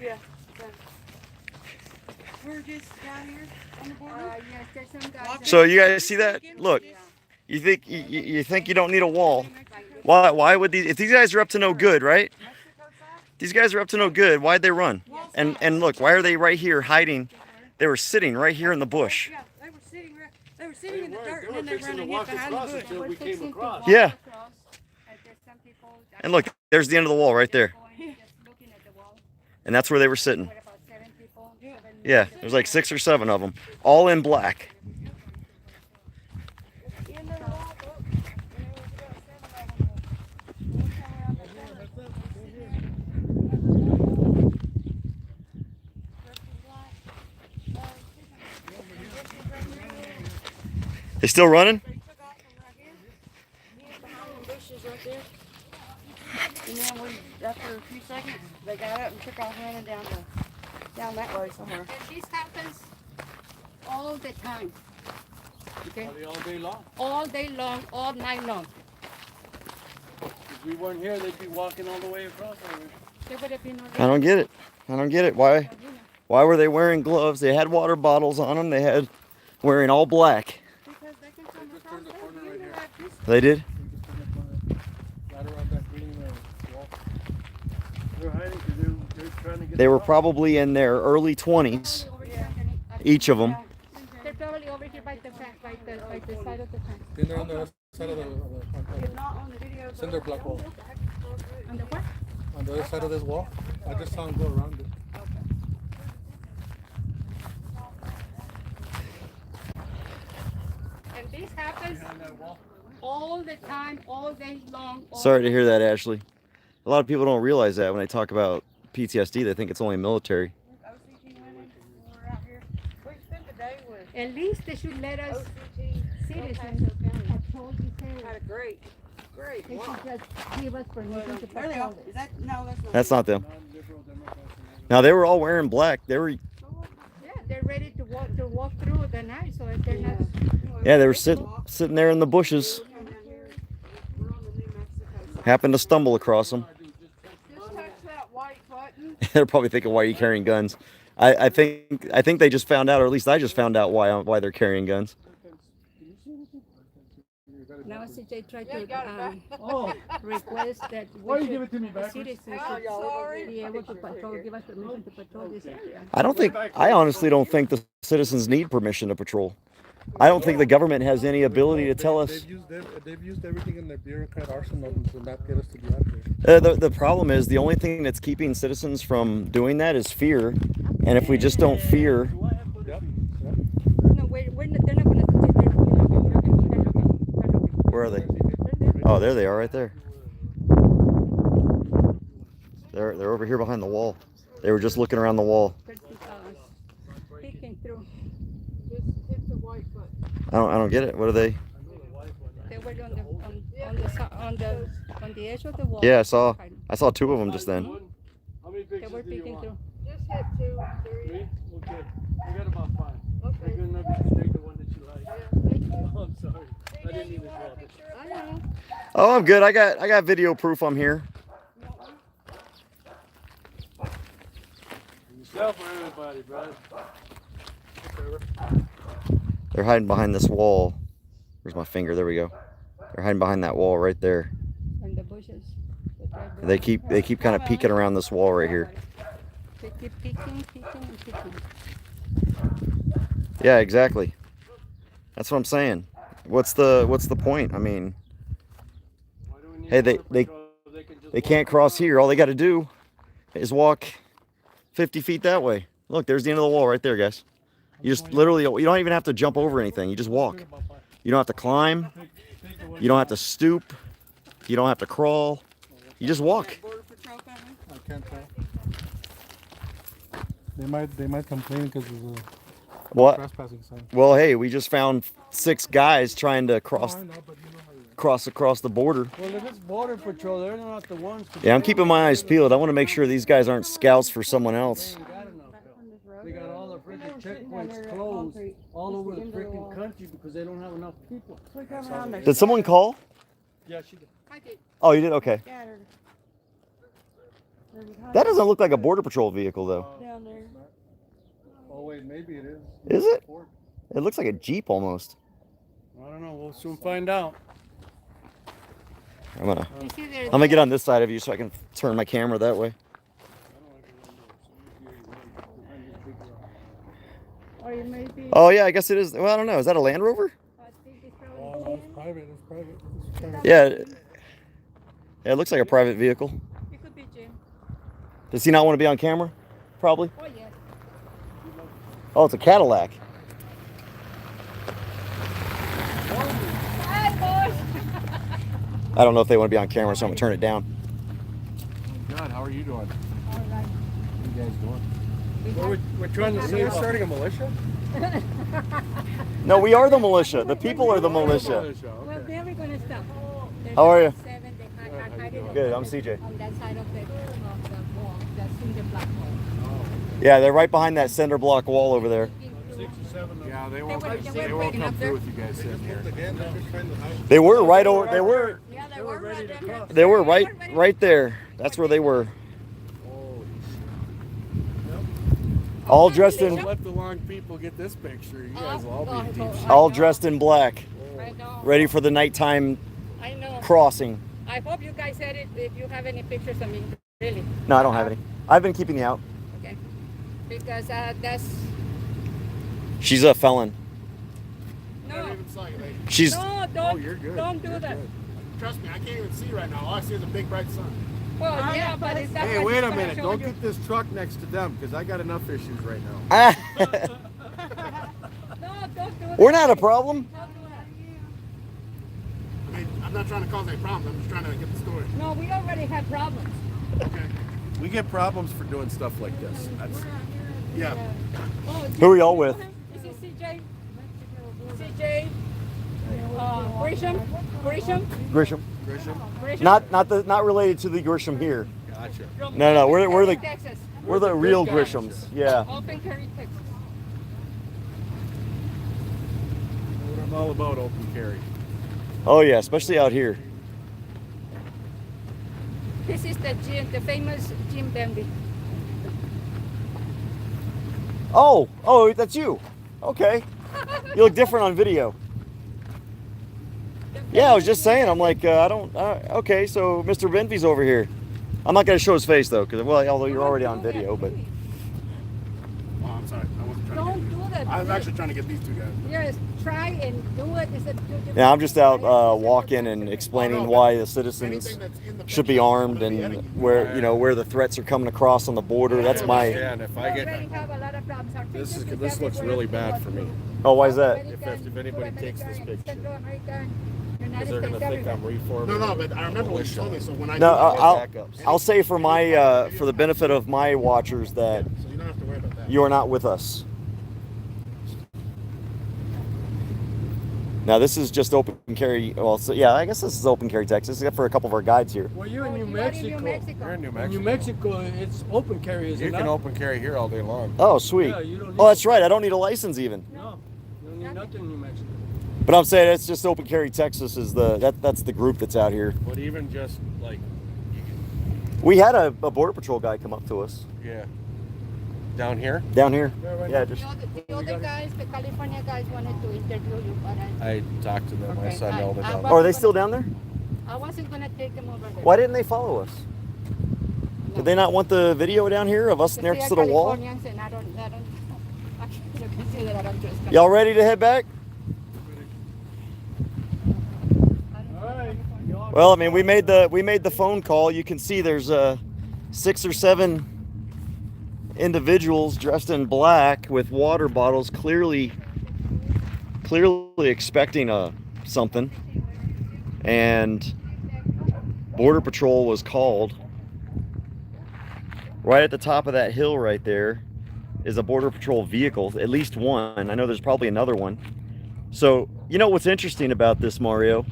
C: Yeah. We're just down here on the border.
A: Yes, there's some guys.
B: So you guys see that? Look, you think you think you don't need a wall? Why would these? If these guys are up to no good, right? These guys are up to no good. Why'd they run? And look, why are they right here hiding? They were sitting right here in the bush.
C: Yeah, they were sitting in the dirt and then they ran and hid behind the bush.
F: until we came across.
B: Yeah.
A: There's some people that
B: And look, there's the end of the wall right there.
A: going, just looking at the wall.
B: And that's where they were sitting.
A: What about 7 people?
B: Yeah, there's like 6 or 7 of them, all in black.
C: In the wall, look. And there was about 7 of them. One come around
B: They still running?
C: They took off from right here. Hid behind the bushes right there. And then after a few seconds, they got up and took off running down that way somewhere.
A: And this happens all the time. Okay?
F: Probably all day long.
A: All day long, all night long.
F: If we weren't here, they'd be walking all the way across over here.
A: There would have been
B: I don't get it. I don't get it. Why were they wearing gloves? They had water bottles on them. They had wearing all black.
C: Because they can come
G: Just
C: across
G: turn the
C: there.
G: corner
C: You
G: right
C: know
G: here.
C: that.
B: They did?
G: Right around that green wall.
F: They're hiding because they're trying to get
B: They were
F: across.
B: probably in their early 20s, each of them.
A: They're probably over here by the side of the fence.
D: Then they're on the other side of the
C: If not on the video.
D: cinder block wall.
A: On the what?
D: On the other side of this wall. I just saw them go around it.
A: And this happens all the time, all day long. all
B: Sorry to hear that, Ashley. A lot of people don't realize that when they talk about PTSD, they think it's only military.
C: OCT women who were out here. We spent the day with
A: At least they should let us
C: OCT.
A: citizens patrol this
C: Had
A: area.
C: a great
A: They should just give us permission to
C: There they
A: patrol
C: are.
A: it.
C: Is that, no, that's not.
B: That's not them. Now, they were all wearing black. They were,
A: Yeah, they're ready to walk through the night, so if they're not.
B: yeah, they were sitting there in the bushes.
C: Come down here. We're on the New Mexico side.
B: Happened to stumble across them.
C: Just touch that white button.
B: They're probably thinking, why are you carrying guns? I think they just found out, or at least I just found out why they're carrying guns.
A: Now, since they try
C: Yeah, you got it
A: to
C: back.
F: Oh,
A: request that
F: why
A: we
F: you give
A: should,
F: it to me
A: the
F: back?
A: citizens
C: Oh,
A: should
C: sorry.
A: be able to patrol, give us permission to patrol this area.
B: I honestly don't think the citizens need permission to patrol. I don't think the government has any ability to tell us.
D: They've used everything in their bureaucrat arsenal to not get us to be out there.
B: The problem is the only thing that's keeping citizens from doing that is fear. And if we just don't fear,
D: Yep.
A: No, they're not gonna do it. They're looking.
B: where are they? Oh, there they are, right there. They're over here behind the wall. They were just looking around the wall.
A: Peeking through.
C: Just hit the white button.
B: I don't get it. What are they?
A: They were on the edge of the wall.
B: Yeah, I saw 2 of them just then.
F: How many
A: They
F: pictures
A: were
F: do you
A: peeking
F: want?
A: through.
C: Just hit 2, 3.
F: 3? Okay. I got about 5.
C: Okay.
F: Good enough you can take the one that you like.
C: Yeah, thank you.
F: Oh, I'm sorry. I didn't
C: CJ,
F: mean
C: you
F: to
C: want a
F: drop it.
C: picture of
A: I
C: that?
A: know.
B: Oh, I'm good. I got video proof I'm here.
F: Yourself or everybody, brother?
B: They're hiding behind this wall. Where's my finger? There we go. They're hiding behind that wall right there.
A: In the bushes.
B: They keep kind of peeking around this wall right here.
A: They keep peeking, and peeking.
B: Yeah, exactly. That's what I'm saying. What's the point? I mean,
F: Why do we need
B: hey,
F: border patrol if they can just
B: they
F: walk
B: can't cross
F: around?
B: here. All they got to do is walk 50 feet that way. Look, there's the end of the wall right there, guys. You just literally, you don't even have to jump over anything. You just walk. You don't have to climb. You don't have to stoop. You don't have to crawl. You just walk.
C: Border Patrol coming?
D: I can't tell. They might complain because of the
B: What?
D: trespassing sign.
B: Well, hey, we just found 6 guys trying to cross
D: I know, but you know how you
B: across the border.
F: Well, if it's border patrol, they're not the ones.
B: Yeah, I'm keeping my eyes peeled. I want to make sure these guys aren't scouts for someone else.
F: They ain't got enough help. They got all the freaking
C: sitting down
F: checkpoints
C: there at
F: closed
C: concrete.
F: all
C: Just
F: over the
C: end of
F: freaking
C: wall.
F: country because they don't have enough people.
C: So we come around there.
B: Did someone call?
F: Yeah, she did.
A: I did.
B: Oh, you did? Okay.
C: Scattered.
B: That doesn't look like a Border Patrol vehicle, though.
C: Down there.
G: Oh wait, maybe it is.
B: Is it? It looks like a Jeep almost.
F: I don't know. We'll soon find out.
B: I'm gonna
A: You see there,
B: I'm gonna get on this side of you so I can turn my camera that way.
E: Or it may be,
B: Oh yeah, I guess it is. Well, I don't know. Is that a Land Rover?
E: I think it's
G: Oh,
E: probably
G: no, it's private. It's private. It's private.
B: Yeah. It looks like a private vehicle.
E: it could be Jim.
B: Does he not want to be on camera? Probably.
E: Oh yes.
B: Oh, it's a Cadillac.
E: Hi, boys.
B: I don't know if they want to be on camera, so I'm gonna turn it down.
G: God, how are you doing?
E: All right.
G: What are you guys doing?
F: We're trying to
G: So
F: save
G: you're
F: up.
G: starting a militia?
B: No, we are the militia. The people are the militia.
E: Well, they are going to stop. There's
B: How are you?
E: about 7. They hide it
B: Good. I'm CJ.
E: on that side of the wall. That's in the black wall.
B: Yeah, they're right behind that cinder block wall over there.
G: Yeah, they
E: won't- they won't
G: won't
E: come through
G: with you guys sitting here.
B: They were right over. They were.
E: Yeah, they were right there.
B: They were right there. That's where they were. All dressed in,
G: Let the long people get this picture. You guys will all be deep.
B: all dressed in black,
E: I know.
B: ready for the nighttime
E: I know.
B: crossing.
E: I hope you guys had it. If you have any pictures of me, really.
B: No, I don't have any. I've been keeping you out.
E: Okay. Because that's
B: She's a felon.
E: no,
B: She's.
E: no, don't,
G: you're good.
E: don't do
G: You're
E: that.
G: good.
H: Trust me, I can't even see right now. All I see is a big bright sun.
E: Well, yeah, but it's that's
G: Hey,
E: what
G: wait
E: it's
G: a
E: gonna
G: minute.
E: show
G: Don't
E: you.
G: get this truck next to them because I got enough issues right now.
E: No, don't do that.
B: We're not a problem.
E: Don't do that.
H: I mean, I'm not trying to cause any problems. I'm just trying to get the story.
E: No, we already have problems.
G: We get problems for doing stuff like this. That's,
H: Yeah.
E: Oh,
B: Who are y'all with?
E: This is CJ. CJ. Grisham. Grisham.
B: Grisham.
E: Grisham.
B: Not related to the Grisham here.
G: gotcha.
B: No, we're the
E: Texas.
B: we're the real Grishams. Yeah.
E: Open carry, Texas.
G: I'm all about open carry.
B: Oh yeah, especially out here.
E: This is the famous Jim Bambi.
B: Oh, that's you. Okay. You look different on video. Yeah, I was just saying. I'm like, I don't. Okay, so Mr. Benvy's over here. I'm not gonna show his face though, because although you're already on video, but
H: Oh, I'm sorry. I wasn't trying to
E: Don't do that.
H: I was actually trying to get these two guys.
E: Yes, try and do it. It's
B: yeah, I'm just out walking and explaining why the citizens
H: Anything that's in the
B: should be
H: picture,
B: armed
H: I'm gonna be
B: and
H: editing.
B: where the threats are coming across on the border. That's my.
G: And if I
E: We
G: get
E: already have a lot of problems. Our
G: this
E: pictures
G: is this looks
E: everywhere.
G: really bad for me.
B: Oh, why is that?
G: If anybody takes this
E: American,
G: picture.
E: Central American,
G: Because
E: United
G: they're gonna
E: States,
G: think I'm
E: everywhere.
G: reforming.
H: No, but I remember what you told me. So when I
B: No,
H: do that,
B: I'll say for my for the benefit of my watchers that
H: so you don't have to worry about that.
B: you are not with us. Now this is just open carry. Well, so yeah, I guess this is open carry Texas, except for a couple of our guides here.
F: Well, you're in New
E: You are in
F: Mexico.
E: New Mexico.
G: You're in New
F: In
G: Mexico.
F: New Mexico, it's open carry, is
G: You
F: it
G: can
F: not?
G: open carry here all day long.
B: Oh, sweet.
F: Yeah, you don't need
B: Oh, that's right. I don't need a license even.
F: No, you don't need nothing in New Mexico.
B: But I'm saying it's just open carry Texas is that's the group that's out here.
G: But even just like,
B: We had a border patrol guy come up to us
G: yeah, down here.
B: down here.
F: right
B: Yeah, just
E: The other guys, the California guys wanted to interview you, but
G: I talked to them. I
E: Okay,
G: said no to
E: I-
G: them.
B: Oh, are they still down there?
E: I wasn't gonna take them over there.
B: Why didn't they follow us? Did they not want the video down here of us
E: Because
B: next
E: they
B: to
E: are
B: the wall?
E: Californians and I don't, you can see that I don't trust them.
B: Y'all ready to head back? Well, I mean, we made the phone call. You can see there's 6 or 7 individuals dressed in black with water bottles, clearly expecting something. And Border Patrol was called. Right at the top of that hill right there is a Border Patrol vehicle, at least one. I know there's probably another one. So, you know what's interesting about this, Mario?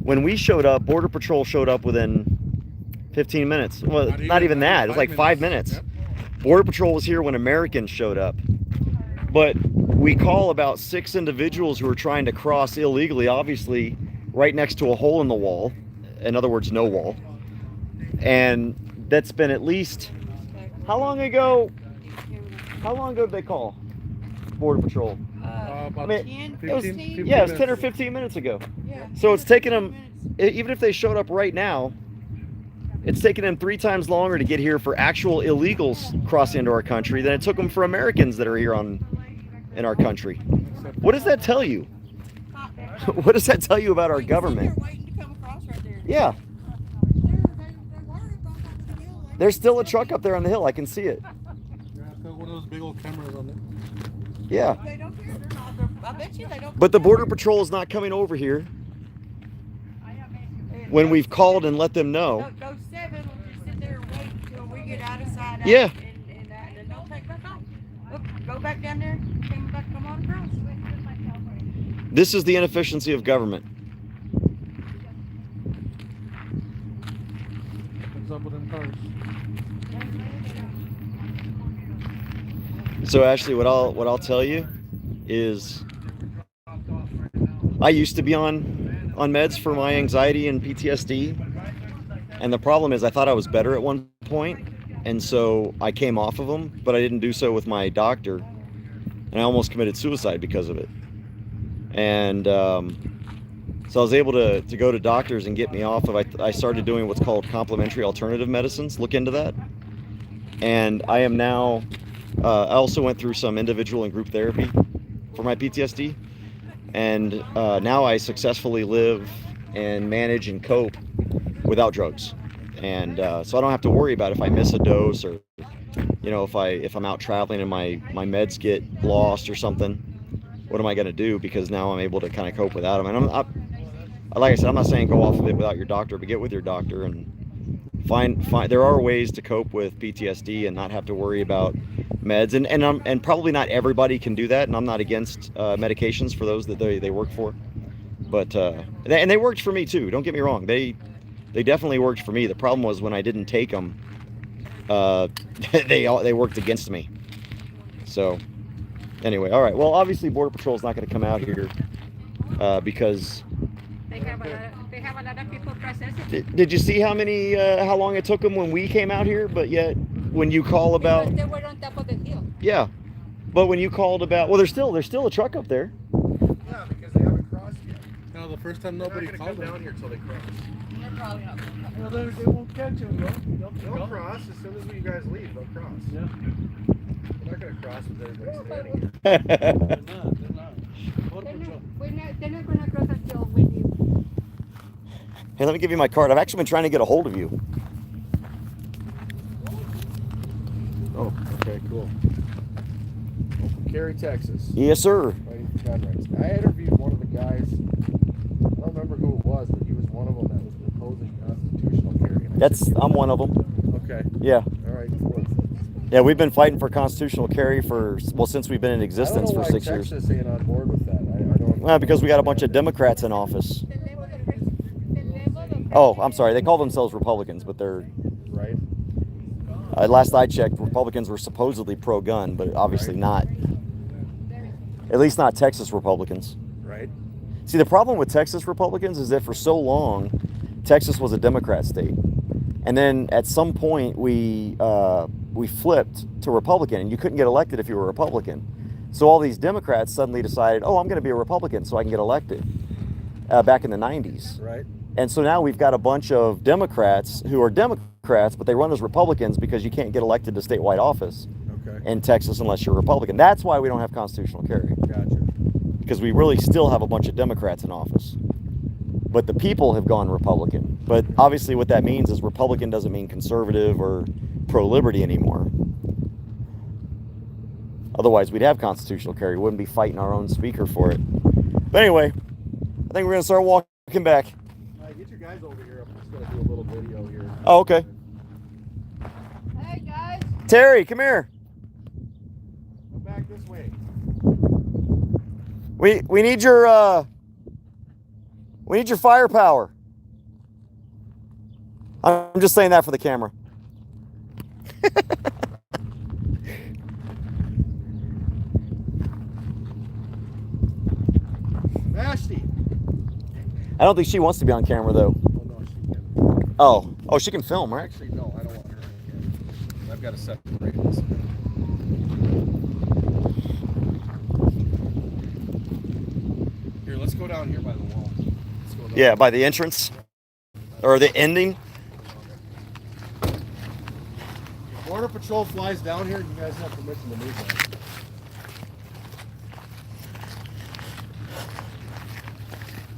B: When we showed up, Border Patrol showed up within 15 minutes. Well, not even that. It was like 5 minutes.
G: Yep.
B: Border Patrol was here when Americans showed up. But we call about 6 individuals who are trying to cross illegally, obviously, right next to a hole in the wall. In other words, no wall. And that's been at least, how long ago did they call Border Patrol?
D: About
B: I mean,
C: 10,
B: it was,
C: 15
B: yeah, it was 10 or
C: minutes.
B: 15 minutes ago.
C: Yeah.
B: So it's taken
C: 15
B: them,
C: minutes.
B: even if they showed up right now, it's taken them 3 times longer to get here for actual illegals crossing into our country than it took them for Americans that are here in our country. What does that tell you? What does that tell you about our government?
C: They're waiting to come across right there.
B: Yeah,
C: They're worried about that hill. Like,
B: there's still a truck up there on the hill. I can see it.
D: Yeah, it's got one of those big old cameras on it.
B: Yeah.
C: They don't care. They're not. I bet you they don't.
B: But the Border Patrol is not coming over here when we've called and let them know.
C: Those 7 will just sit there and wait until we get out of sight.
B: Yeah.
C: And then they'll take back off. Look, go back down there. Come on across.
B: This is the inefficiency of government.
D: What's up with them cars?
B: So Ashley, what I'll tell you is, I used to be on meds for my anxiety and PTSD, and the problem is I thought I was better at one point, and so I came off of them, but I didn't do so with my doctor, and I almost committed suicide because of it. And so I was able to go to doctors and get me off of. I started doing what's called complementary alternative medicines. Look into that. And I am now. I also went through some individual and group therapy for my PTSD, and now I successfully live and manage and cope without drugs. And so I don't have to worry about if I miss a dose, or if I'm out traveling and my meds get lost or something. What am I going to do? Because now I'm able to kind of cope without them. And like I said, I'm not saying go off of it without your doctor, but get with your doctor and find. There are ways to cope with PTSD and not have to worry about meds. And probably not everybody can do that. And I'm not against medications for those that they work for. But and they worked for me too. Don't get me wrong. They definitely worked for me. The problem was when I didn't take them, they worked against me. So. Anyway, all right. Well, obviously, Border Patrol is not going to come out here because.
E: They have a lot of people processing.
B: Did you see how long it took them when we came out here? But yet, when you call about.
E: Because they were on top of the hill.
B: Yeah, but when you called about, well, there's still a truck up there.
H: Yeah, because they haven't crossed yet.
D: No, the first time nobody
H: They're not
D: called
H: gonna come down
D: them.
H: here till they cross.
C: They're probably not.
D: Well, they won't catch them, though.
H: They'll cross as soon as you guys leave. They'll cross.
D: Yeah.
H: They're not gonna cross with everybody standing here.
F: They're not. Border Patrol.
E: They're not going to cross until we leave.
B: Hey, let me give you my card. I've actually been trying to get a hold of you.
H: Oh, okay, cool. Cary, Texas.
B: Yes, sir.
H: Fighting for gun rights. I interviewed one of the guys. I don't remember who it was, but he was one of them that was proposing constitutional carry.
B: I'm one of them.
H: Okay.
B: Yeah.
H: All right. Cool.
B: Yeah, we've been fighting for constitutional carry since we've been in existence for 6 years.
H: Texas ain't on board with that. I don't.
B: Well, because we got a bunch of Democrats in office. Oh, I'm sorry. They call themselves Republicans, but they're.
H: Right.
B: Last I checked, Republicans were supposedly pro-gun, but obviously not. At least not Texas Republicans.
H: Right.
B: See, the problem with Texas Republicans is that for so long, Texas was a Democrat state, and then at some point we flipped to Republican, and you couldn't get elected if you were a Republican. So all these Democrats suddenly decided, oh, I'm going to be a Republican so I can get elected. Back in the 90s.
H: Right.
B: And so now we've got a bunch of Democrats who are Democrats, but they run as Republicans because you can't get elected to statewide office
H: Okay.
B: in Texas unless you're a Republican. That's why we don't have constitutional carry,
H: Gotcha.
B: because we really still have a bunch of Democrats in office. But the people have gone Republican. But obviously what that means is Republican doesn't mean conservative or pro-liberty anymore. Otherwise we'd have constitutional carry. We wouldn't be fighting our own speaker for it. But anyway, I think we're going to start walking back.
H: All right, get your guys over here. I'm just gonna do a little video here.
B: Oh, okay.
E: Hey, guys.
B: Terry, come here.
H: Go back this way.
B: We need your firepower. I'm just saying that for the camera.
H: Ashley.
B: I don't think she wants to be on camera though.
H: Oh no, she can.
B: Oh, she can film, right?
H: Actually, no, I don't want her on camera. I've got to separate this. Here, let's go down here by the wall. Let's go down.
B: Yeah, by the entrance or the ending.
H: Border Patrol flies down here. You guys have permission to move that.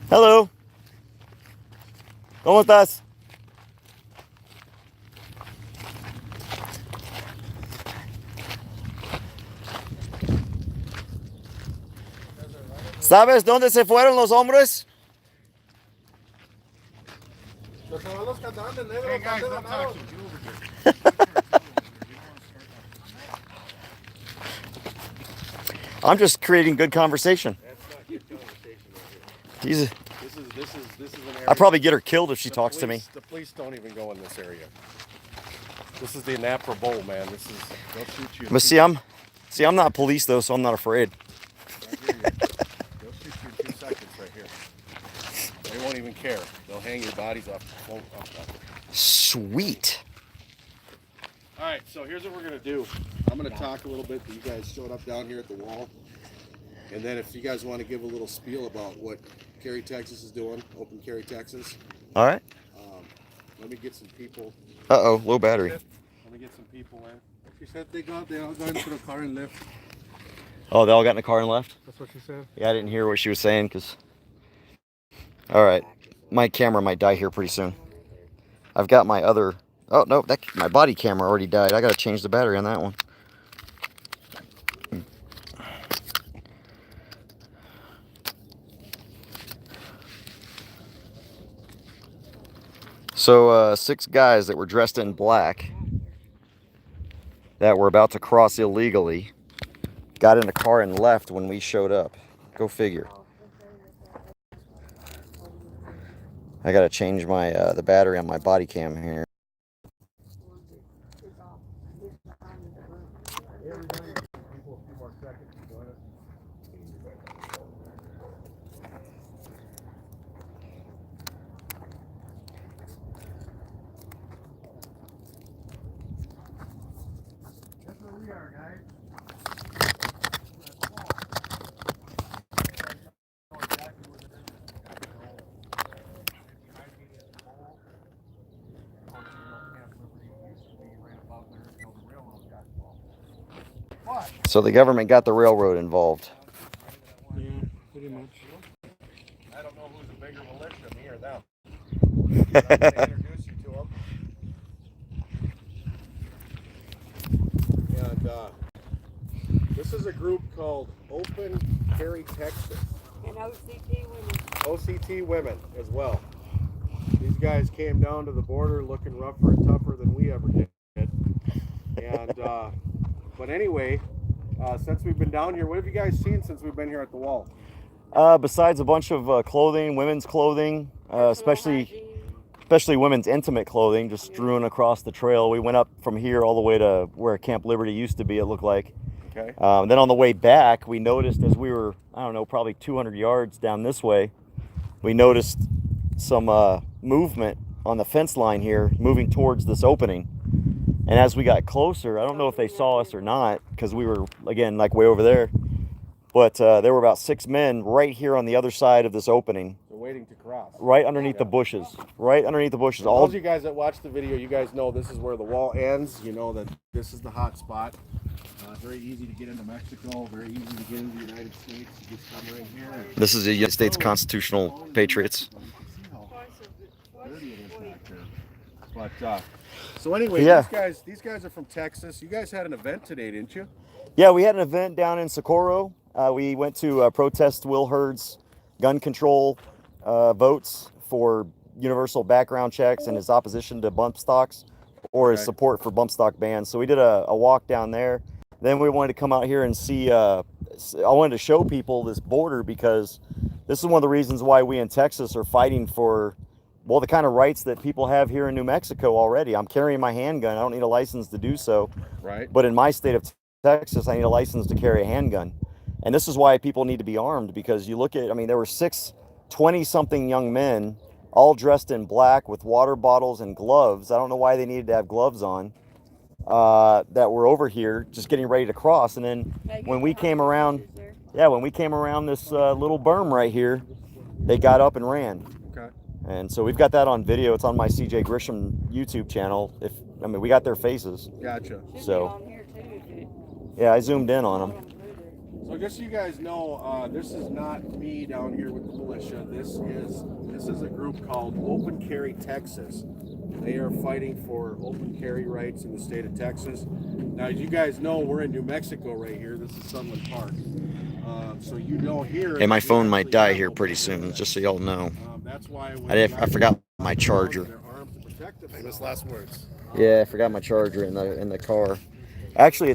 B: Hello. ¿Cómo estás? ¿Sabes dónde se fueron los hombres?
H: Los chavalos que andaban de negro.
G: Hey guys,
H: ¿dónde
G: don't
H: ganaron?
G: talk to you over here.
B: I'm just creating good conversation.
H: That's not good conversation right
B: He's,
H: here. This is an area.
B: I'd probably get her killed if she
H: The
B: talks to me.
H: police- The police don't even go in this area. This is the Anapra Bowl, man. This is, they'll shoot you.
B: But see, I'm not police though, so I'm not afraid.
H: I hear you. They'll shoot you in 2 seconds right here. They won't even care. They'll hang your bodies off.
B: Sweet.
H: All right, so here's what we're gonna do. I'm gonna talk a little bit that you guys showed up down here at the wall, and then if you guys want to give a little spiel about what Carry Texas is doing, Open Carry Texas.
B: All right.
H: Let me get some people.
B: Uh-oh, low battery.
H: Let me get some people in.
G: She said they all got into the car and left.
B: Oh, they all got in the car and left?
G: That's what she said.
B: Yeah, I didn't hear what she was saying because... All right. My camera might die here pretty soon. I've got my other... Oh, no, my body camera already died. I got to change the battery on that one. So, 6 guys that were dressed in black that were about to cross illegally got in the car and left when we showed up. Go figure. I gotta change my the battery on my body cam here. So the government got the railroad involved.
G: Yeah, pretty much.
H: I don't know who's a bigger militia, me or them. I'm gonna introduce you to them. And this is a group called Open Carry Texas.
C: And OCT women.
H: OCT women as well. These guys came down to the border looking rougher and tougher than we ever did. And but anyway, since we've been down here, what have you guys seen since we've been here at the wall?
B: Besides a bunch of clothing, women's clothing, especially women's intimate clothing, just strewn across the trail. We went up from here all the way to where Camp Liberty used to be, it looked like.
H: Okay.
B: Then on the way back, we noticed as we were, I don't know, probably 200 yards down this way, we noticed some movement on the fence line here, moving towards this opening. And as we got closer, I don't know if they saw us or not, because we were, again, like way over there. But there were about 6 men right here on the other side of this opening.
H: They're waiting to cross.
B: Right underneath the bushes. Right underneath the bushes.
H: For those of you guys that watch the video, you guys know this is where the wall ends. You know that this is the hot spot. Very easy to get into Mexico. Very easy to get into the United States. You just come right here.
B: This is the United States Constitutional Patriots.
H: But so anyway,
B: Yeah.
H: these guys are from Texas. You guys had an event today, didn't you?
B: Yeah, we had an event down in Socorro. We went to protest Will Hurd's gun control votes for universal background checks and his opposition to bump stocks or his
H: Okay.
B: support for bump stock bans. So we did a walk down there. Then we wanted to come out here and see, I wanted to show people this border because this is one of the reasons why we in Texas are fighting for, well, the kind of rights that people have here in New Mexico already. I'm carrying my handgun. I don't need a license to do so.
H: Right.
B: But in my state of Texas, I need a license to carry a handgun. And this is why people need to be armed, because you look at, I mean, there were 6 20-something young men all dressed in black with water bottles and gloves. I don't know why they needed to have gloves on, that were over here just getting ready to cross. And then when we came around, when we came around this little berm right here, they got up and ran.
H: Okay.
B: And so we've got that on video. It's on my CJ Grisham YouTube channel. We got their faces.
H: Gotcha.
B: So yeah, I zoomed in on them.
H: So just so you guys know, this is not me down here with the militia. This is a group called Open Carry Texas. They are fighting for open carry rights in the state of Texas. Now, as you guys know, we're in New Mexico right here. This is Sunland Park. So you know here.
B: Hey, my phone might die here pretty soon, just so y'all know.
H: That's why
B: I forgot my charger.
H: Famous last words.
B: Yeah, I forgot my charger in the car. Actually,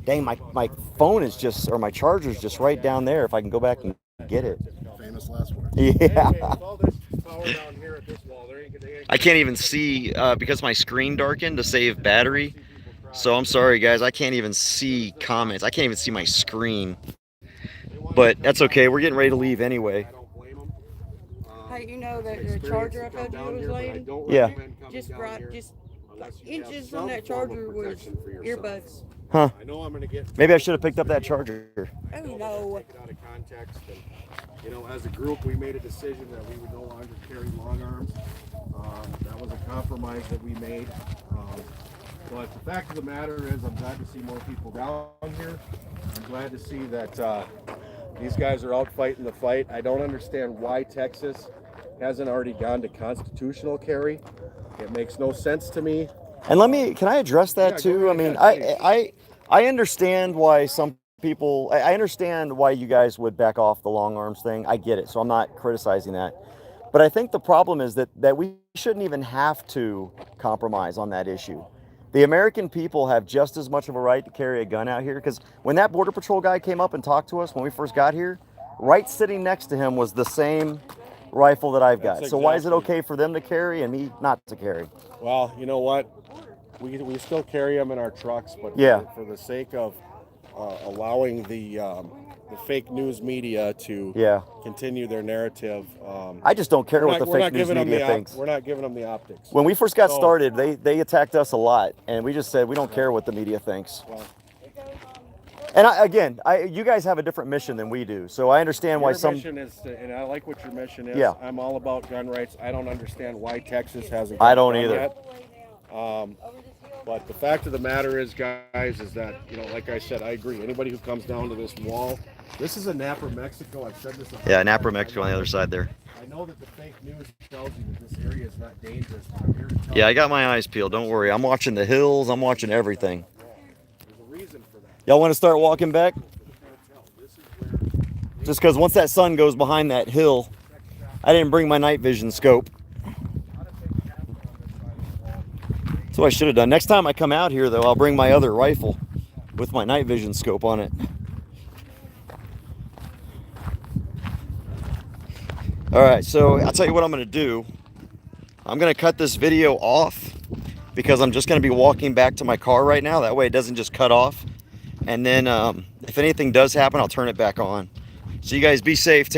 B: dang, my phone is just, or my charger's just right down there. If I can go back and get it.
H: Famous last words.
B: Yeah.
H: I
B: can't even see because my screen darkened to save battery. So I'm sorry, guys. I can't even see comments. I can't even see my screen. But that's okay. We're getting ready to leave anyway.
C: Hey, you know that the charger I told you was laying?
B: Yeah.
C: Just like inches from that charger was earbuds.
B: Huh.
H: I know I'm going to get.
B: Maybe I should have picked up that charger.
C: Oh no.
H: Take it out of context. And, you know, as a group, we made a decision that we would no longer carry long arms. That was a compromise that we made. But the fact of the matter is, I'm glad to see more people down here. I'm glad to see that these guys are out fighting the fight. I don't understand why Texas hasn't already gone to constitutional carry. It makes no sense to me.
B: And can I address that too? I mean, I understand why some people, I understand why you guys would back off the long arms thing. I get it. So I'm not criticizing that. But I think the problem is that we shouldn't even have to compromise on that issue. The American people have just as much of a right to carry a gun out here, because when that Border Patrol guy came up and talked to us when we first got here, right sitting next to him was the same rifle that I've got. So why is it okay for them to carry and me not to carry?
H: Well, you know what? We still carry them in our trucks, but for the sake of allowing the fake news media to continue their narrative,
B: I just don't care what the fake news media thinks.
H: We're not giving them the optics.
B: When we first got started, they attacked us a lot, and we just said we don't care what the media thinks.
H: Well,
B: and you guys have a different mission than we do, so I understand why some.
H: Mission is and I like what your mission is.
B: Yeah.
H: I'm all about gun rights. I don't understand why Texas hasn't.
B: I don't either.
H: Yet. But the fact of the matter is, guys, is that, you know, like I said, I agree. Anybody who comes down to this wall, this is a Napper, Mexico. I've said this.
B: Yeah, Napper, Mexico on the other side there.
H: I know that the fake news tells you that this area is not dangerous, but I'm here to tell
B: you. I got my eyes peeled. Don't worry. I'm watching the hills. I'm watching everything.
H: There's a reason for that.
B: Y'all want to start walking back? Just because once that sun goes behind that hill, I didn't bring my night vision scope. That's what I should have done. Next time I come out here, though, I'll bring my other rifle with my night vision scope on it. All right, so I'll tell you what I'm going to do. I'm going to cut this video off because I'm just going to be walking back to my car right now. That way it doesn't just cut off. And then if anything does happen, I'll turn it back on. So you guys be safe.